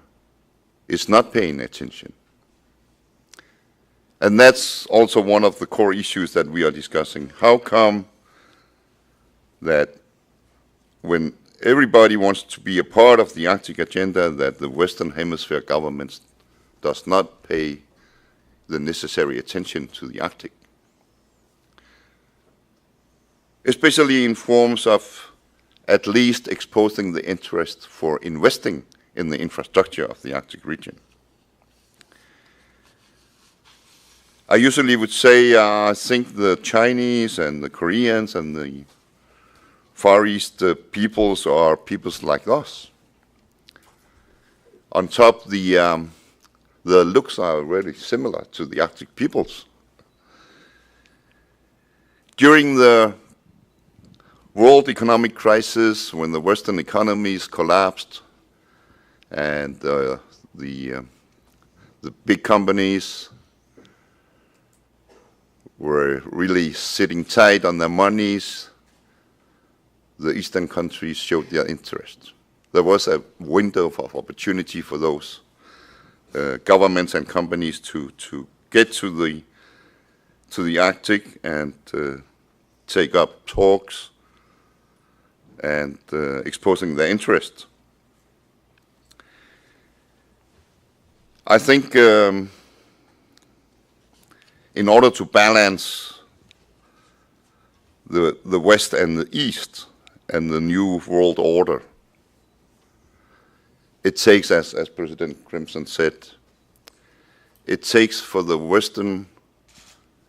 is not paying attention. And that's also one of the core issues that we are discussing. How come that when everybody wants to be a part of the Arctic agenda, that the Western Hemisphere governments does not pay the necessary attention to the Arctic? Especially in forms of at least exposing the interest for investing in the infrastructure of the Arctic region. I usually would say I think the Chinese and the Koreans and the Far East peoples are peoples like us. On top, the looks are really similar to the Arctic peoples. During the world economic crisis, when the Western economies collapsed and the big companies were really sitting tight on their monies, the Eastern countries showed their interest. There was a window of opportunity for those governments and companies to get to the Arctic and take up talks and exposing their interest. I think in order to balance the West and the East and the new world order, it takes, as President Grimson said, it takes for the Western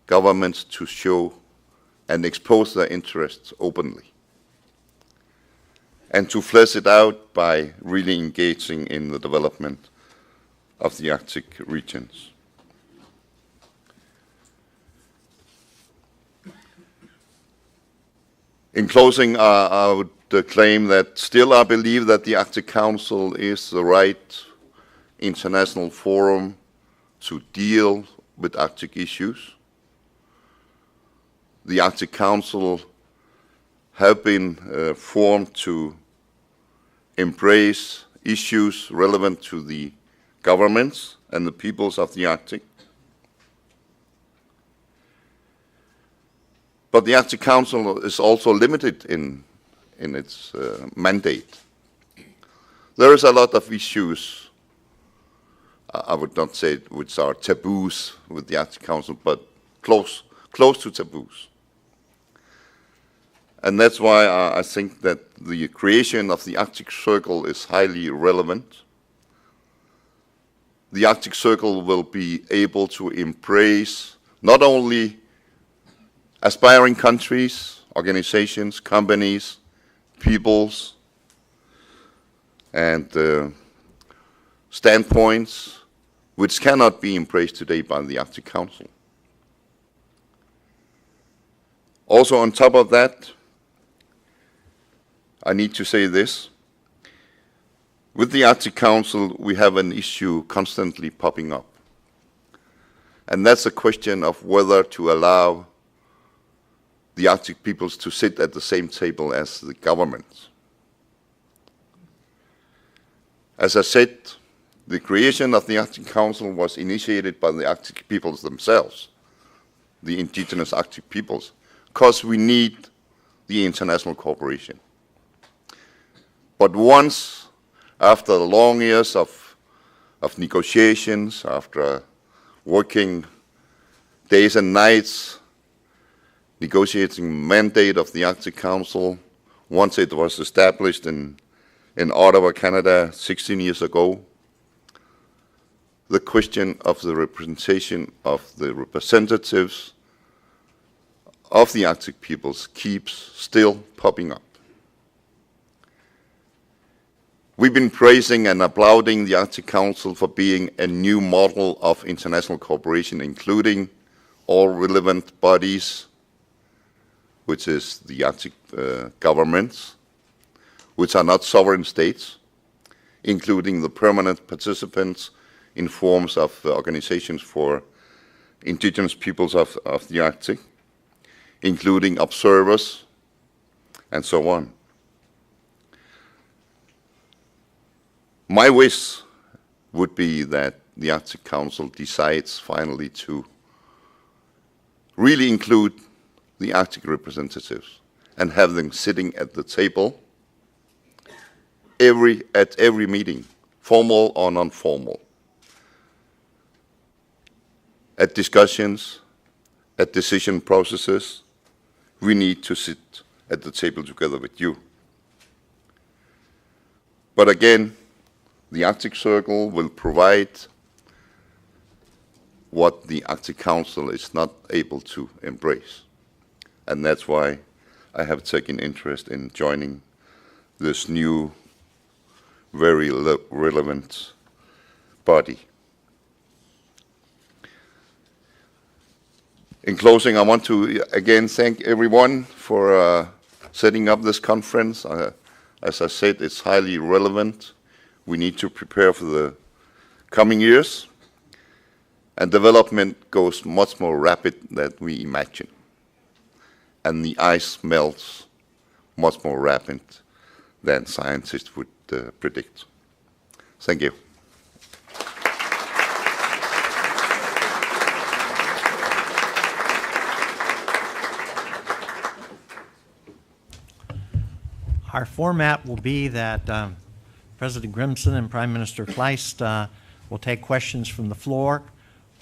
governments to show and expose their interests openly, and to flesh it out by really engaging in the development of the Arctic regions. In closing, I would claim that still I believe that the Arctic Council is the right international forum to deal with Arctic issues. The Arctic Council have been formed to embrace issues relevant to the governments and the peoples of the Arctic. But the Arctic Council is also limited in its mandate. There is a lot of issues, I would not say which are taboos with the Arctic Council, but close to taboos. And that's why I think that the creation of the Arctic Circle is highly relevant. The Arctic Circle will be able to embrace not only aspiring countries, organizations, companies, peoples, and standpoints which cannot be embraced today by the Arctic Council. Also, on top of that, I need to say this. With the Arctic Council, we have an issue constantly popping up. And that's a question of whether to allow the Arctic peoples to sit at the same table as the governments. As I said, the creation of the Arctic Council was initiated by the Arctic peoples themselves, the indigenous Arctic peoples, because we need the international cooperation. But once After long years of negotiations, after working days and nights, negotiating mandate of the Arctic Council, once it was established in Ottawa, Canada, 16 years ago, the question of the representation of the representatives of the Arctic peoples keeps still popping up. We've been praising and applauding the Arctic Council for being a new model of international cooperation, including all relevant bodies, which is the Arctic governments, which are not sovereign states, including the permanent participants in forms of organizations for indigenous peoples of the Arctic, including observers, and so on. My wish would be that the Arctic Council decides finally to really include the Arctic representatives and have them sitting at the table at every meeting, formal or non-formal, at discussions, at decision processes. We need to sit at the table together with you. But again, the Arctic Circle will provide what the Arctic Council is not able to embrace. And that's why I have taken interest in joining this new, very relevant body. In closing, I want to again thank everyone for setting up this conference. As I said, it's highly relevant. We need to prepare for the coming years, and development goes much more rapid than we imagine. And the ice melts much more rapid than scientists would predict. Thank you. Our format will be that President Grimson and Prime Minister Kleist will take questions from the floor.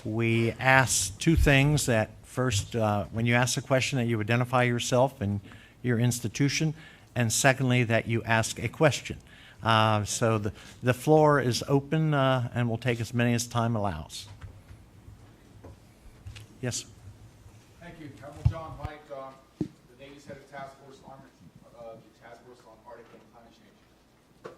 We ask two things. That first, when you ask a question, that you identify yourself and your institution, and secondly, that you ask a question. So the floor is open, and we'll take as many as time allows. Yes, sir. Thank you. Admiral John White, the Navy's head of Task Force on Arctic and Climate Change.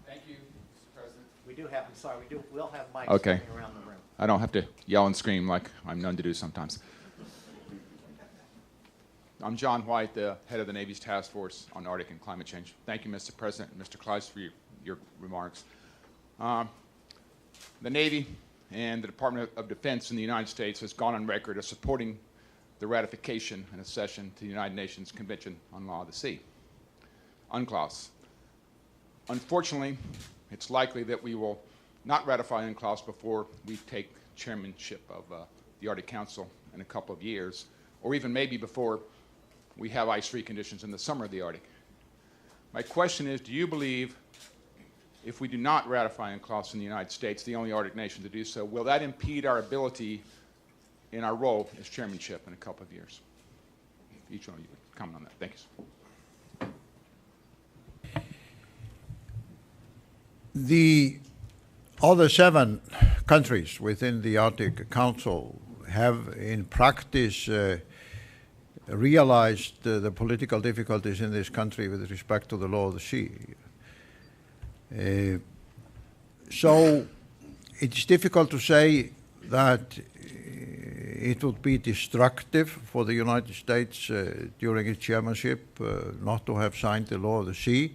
Thank you, Mr. President. We do have, I'm sorry, we'll have mics Okay. going around the room. I don't have to yell and scream like I'm known to do sometimes. I'm John White, the head of the Navy's Task Force on Arctic and Climate Change. Thank you, Mr. President and Mr. Kleist, for your remarks. The Navy and the Department of Defense in the United States has gone on record as supporting the ratification and accession to the United Nations Convention on Law of the Sea, UNCLOS. Unfortunately, it's likely that we will not ratify UNCLOS before we take chairmanship of the Arctic Council in a couple of years, or even maybe before we have ice-free conditions in the summer of the Arctic. My question is, do you believe if we do not ratify UNCLOS in the United States, the only Arctic nation to do so, will that impede our ability in our role as chairmanship in a couple of years? Each one of you would comment on that. Thank you. All the 7 countries within the Arctic Council have in practice realized the political difficulties in this country with respect to the law of the sea. So it's difficult to say that it would be destructive for the United States during its chairmanship not to have signed the law of the sea,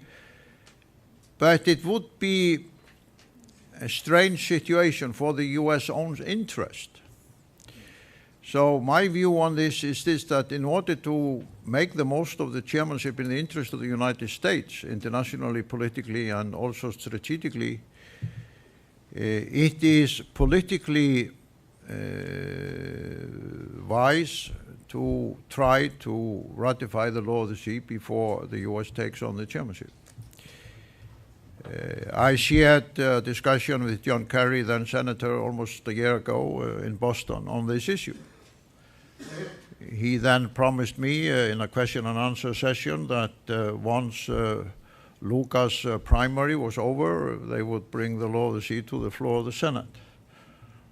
but it would be a strange situation for the U.S. own interest. So my view on this is that in order to make the most of the chairmanship in the interest of the United States, internationally, politically, and also strategically, it is politically wise to try to ratify the law of the sea before the U.S. takes on the chairmanship. I shared a discussion with John Kerry, then Senator, almost a year ago in Boston on this issue. He then promised me in a question and answer session that once Lucas' primary was over, they would bring the law of the sea to the floor of the Senate.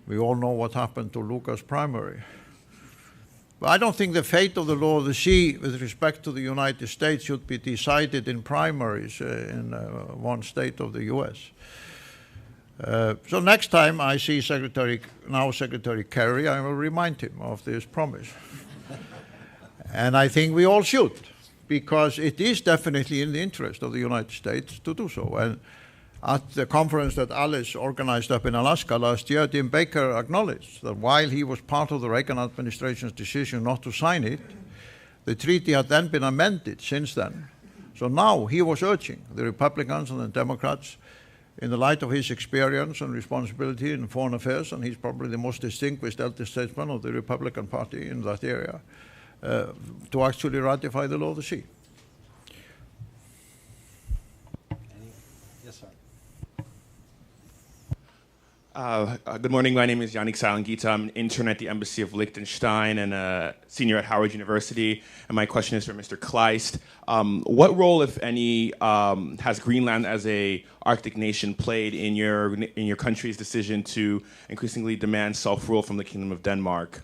We all know what happened to Lucas' primary. But I don't think the fate of the law of the sea with respect to the United States should be decided in primaries in one state of the U.S. So next time I see Secretary Kerry, I will remind him of this promise. And I think we all should, because it is definitely in the interest of the United States to do so. And at the conference that Alice organized up in Alaska last year, Tim Baker acknowledged that while he was part of the Reagan administration's decision not to sign it, the treaty had then been amended since then. So now he was urging the Republicans and the Democrats, in the light of his experience and responsibility in foreign affairs, and he's probably the most distinguished elder statesman of the Republican Party in that area, to actually ratify the law of the sea. Yes, sir. Good morning. My name is Yannick Salangita. I'm an intern at the Embassy of Liechtenstein and a senior at Howard University. And my question is for Mr. Kleist. What role, if any, has Greenland as a Arctic nation played in your country's decision to increasingly demand self-rule from the Kingdom of Denmark?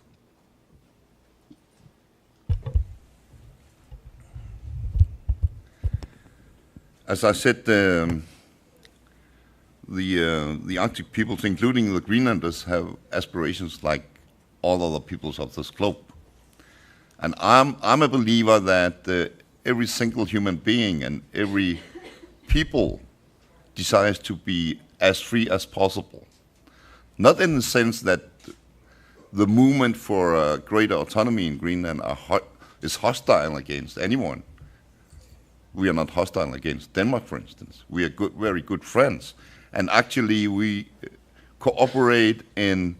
As I said, the Arctic peoples, including the Greenlanders, have aspirations like all other peoples of this globe. And I'm a believer that every single human being and every people desires to be as free as possible. Not in the sense that the movement for greater autonomy in Greenland is hostile against anyone. We are not hostile against Denmark, for instance. We are very good friends. And actually, we cooperate in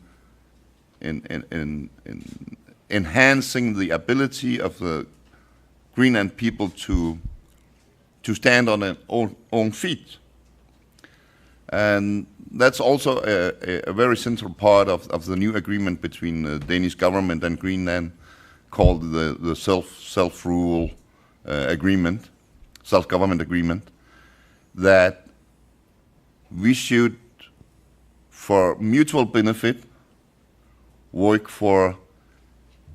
enhancing the ability of the Greenland people to stand on their own feet. And that's also a very central part of the new agreement between the Danish government and Greenland, called the self-rule agreement, self-government agreement, that we should, for mutual benefit, work for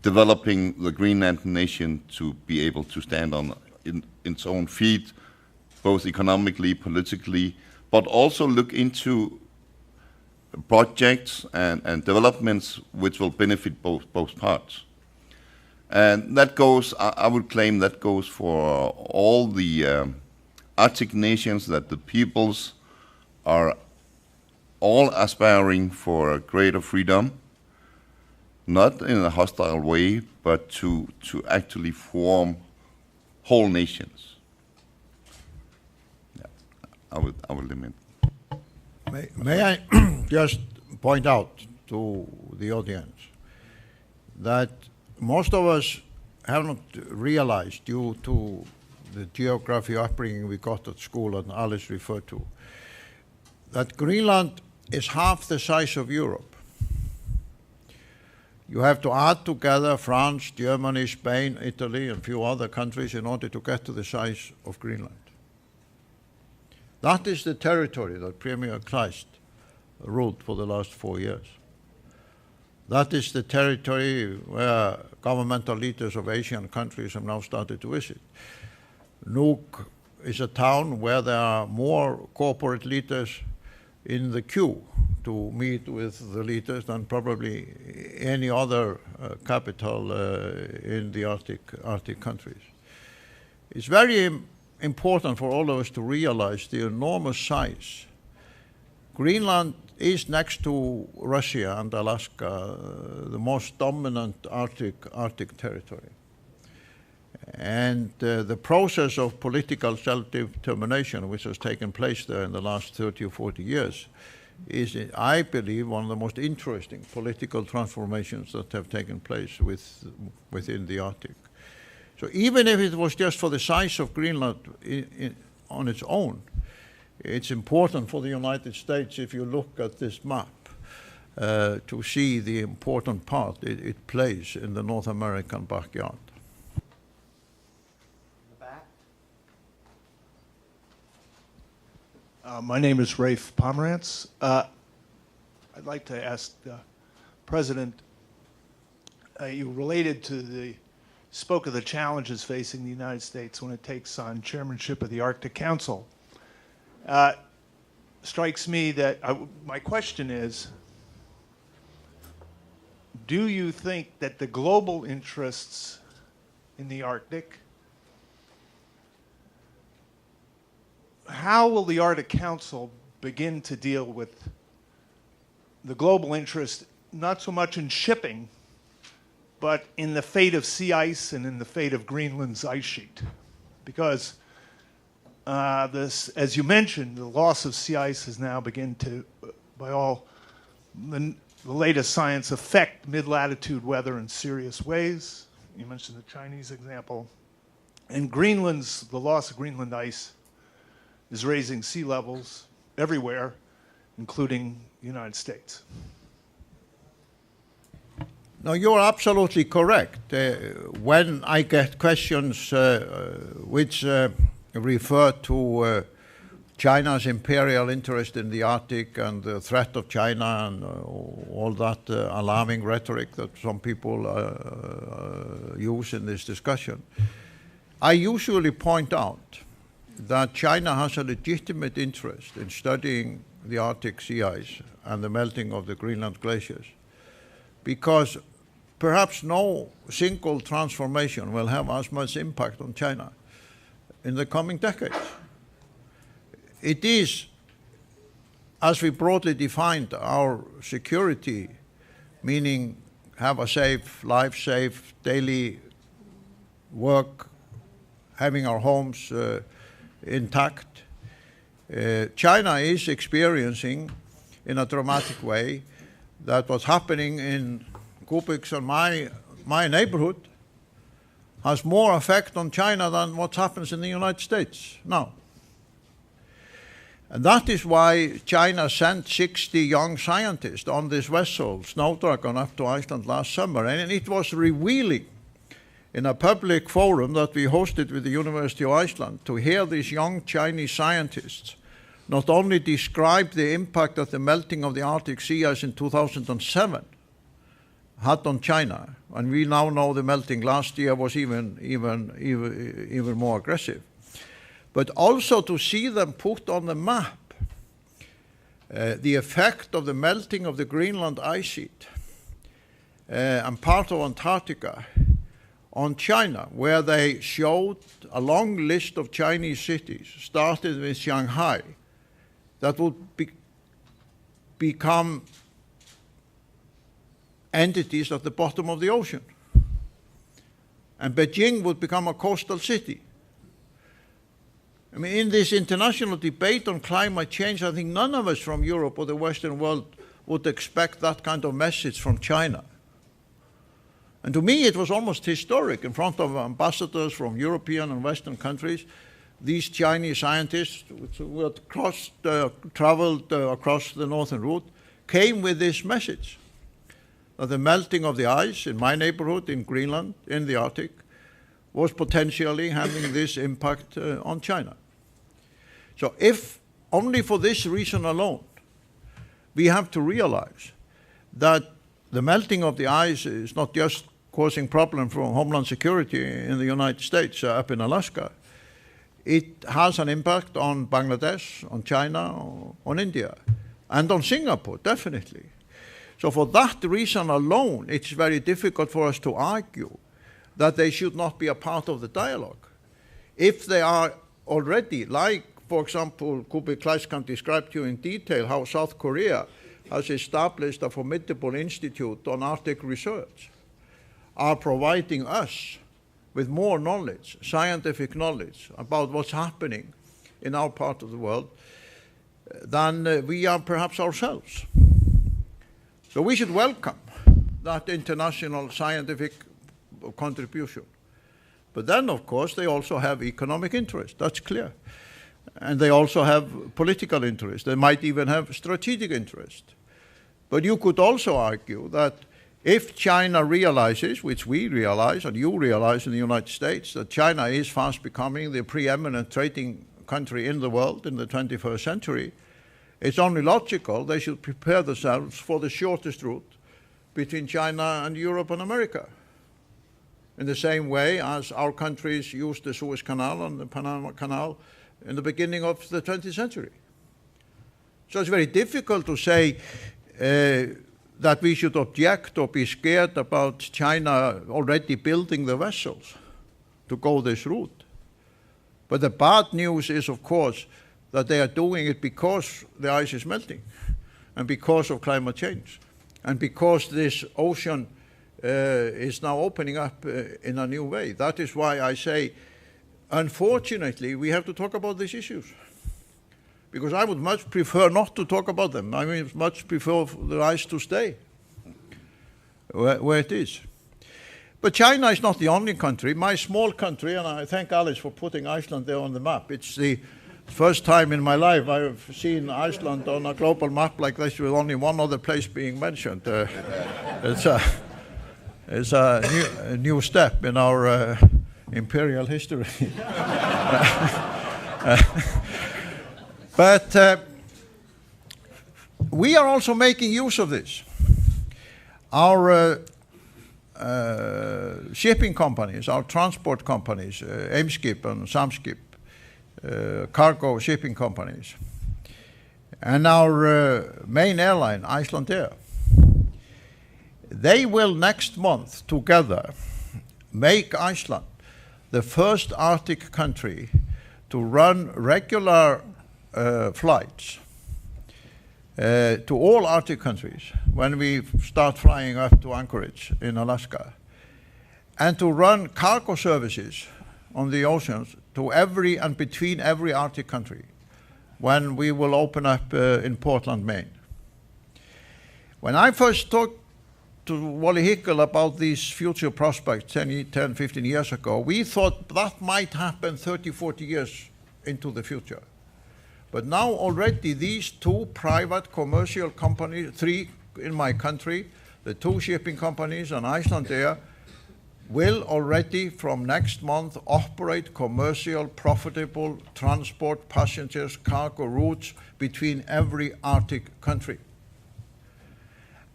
developing the Greenland nation to be able to stand on its own feet, both economically, politically, but also look into projects and developments which will benefit both parts. And that goes, I would claim that goes for all the Arctic nations, that the peoples are all aspiring for greater freedom, not in a hostile way, but to actually form whole nations. Yeah, I would limit. May I just point out to the audience that most of us haven't realized, due to the geography upbringing we got at school and Alice referred to, that Greenland is half the size of Europe. You have to add together France, Germany, Spain, Italy, and a few other countries in order to get to the size of Greenland. That is the territory that Premier Kleist ruled for the last 4 years. That is the territory where governmental leaders of Asian countries have now started to visit. Nuuk is a town where there are more corporate leaders in the queue to meet with the leaders than probably any other capital in the Arctic countries. It's very important for all of us to realize the enormous size. Greenland is, next to Russia and Alaska, the most dominant Arctic territory. And the process of political self-determination, which has taken place there in the last 30 or 40 years, is, I believe, one of the most interesting political transformations that have taken place within the Arctic. So even if it was just for the size of Greenland on its own, it's important for the United States, if you look at this map, to see the important part it plays in the North American backyard. My name is Rafe Pomerantz. I'd like to ask the President, you spoke of the challenges facing the United States when it takes on chairmanship of the Arctic Council. Strikes me that my question is, do you think that the global interests in the Arctic, how will the Arctic Council begin to deal with the global interest, not so much in shipping, but in the fate of sea ice and in the fate of Greenland's ice sheet? Because as you mentioned, the loss of sea ice has now begun to, by all the latest science, affect mid-latitude weather in serious ways. You mentioned the Chinese example. And the loss of Greenland ice is raising sea levels everywhere, including the United States. No, you're absolutely correct. When I get questions which refer to China's imperial interest in the Arctic and the threat of China and all that alarming rhetoric that some people use in this discussion, I usually point out that China has a legitimate interest in studying the Arctic sea ice and the melting of the Greenland glaciers, because perhaps no single transformation will have as much impact on China in the coming decades. It is, as we broadly defined our security, meaning have a safe, life-safe, daily work, having our homes intact. China is experiencing, in a dramatic way, that what's happening in Kubix and my neighborhood has more effect on China than what happens in the United States now. And that is why China sent 60 young scientists on this vessel, Snow Dragon, up to Iceland last summer. And it was revealing in a public forum that we hosted with the University of Iceland to hear these young Chinese scientists not only describe the impact that the melting of the Arctic sea ice in 2007 had on China, and we now know the melting last year was even more aggressive, but also to see them put on the map the effect of the melting of the Greenland ice sheet and part of Antarctica on China, where they showed a long list of Chinese cities, started with Shanghai, that would become entities at the bottom of the ocean. And Beijing would become a coastal city. I mean, in this international debate on climate change, I think none of us from Europe or the Western world would expect that kind of message from China. And to me, it was almost historic in front of ambassadors from European and Western countries. These Chinese scientists who had traveled across the northern route came with this message that the melting of the ice in my neighborhood in Greenland, in the Arctic, was potentially having this impact on China. So if only for this reason alone, we have to realize that the melting of the ice is not just causing problems for Homeland Security in the United States up in Alaska. It has an impact on Bangladesh, on China, on India, and on Singapore, definitely. So for that reason alone, it's very difficult for us to argue that they should not be a part of the dialogue. If they are already, like, for example, Kubi Kleist can describe to you in detail how South Korea has established a formidable institute on Arctic research, are providing us with more knowledge, scientific knowledge, about what's happening in our part of the world than we are perhaps ourselves. So we should welcome that international scientific contribution. But then, of course, they also have economic interest. That's clear. and they also have political interest. They might even have strategic interest. But you could also argue that if China realizes, which we realize and you realize in the United States, that China is fast becoming the preeminent trading country in the world in the 21st century, it's only logical they should prepare themselves for the shortest route between China and Europe and America. In the same way as our countries used the Suez Canal and the Panama Canal in the beginning of the 20th century. So it's very difficult to say that we should object or be scared about China already building the vessels to go this route. But the bad news is, of course, that they are doing it because the ice is melting and because of climate change and because this ocean is now opening up in a new way. That is why I say, unfortunately, we have to talk about these issues. Because I would much prefer not to talk about them. I mean, much prefer the ice to stay where it is. But China is not the only country. My small country, and I thank Alice for putting Iceland there on the map. It's the first time in my life I've seen Iceland on a global map like this with only one other place being mentioned. It's a new step in our imperial history. But we are also making use of this. Our shipping companies, our transport companies, Eimskip and Samskip, cargo shipping companies, and our main airline, Icelandair, they will next month together make Iceland the first Arctic country to run regular flights to all Arctic countries when we start flying up to Anchorage in Alaska, and to run cargo services on the oceans to every and between every Arctic country when we will open up in Portland, Maine. When I first talked to Wally Hickel about these future prospects 10, 15 years ago, we thought that might happen 30, 40 years into the future. But now already these two private commercial companies, three in my country, the two shipping companies and Icelandair, will already from next month operate commercial, profitable transport passengers, cargo routes between every Arctic country.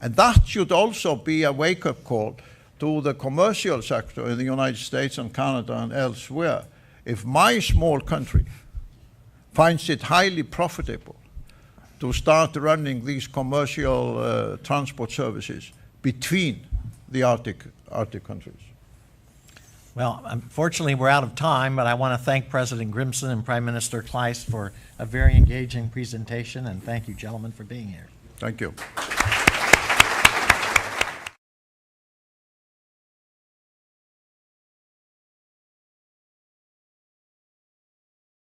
And that should also be a wake-up call to the commercial sector in the United States and Canada and elsewhere. If my small country finds it highly profitable to start running these commercial transport services between the Arctic countries. Well, unfortunately, we're out of time, but I want to thank President Grimson and Prime Minister Kleist for a very engaging presentation, and thank you, gentlemen, for being here. Thank you.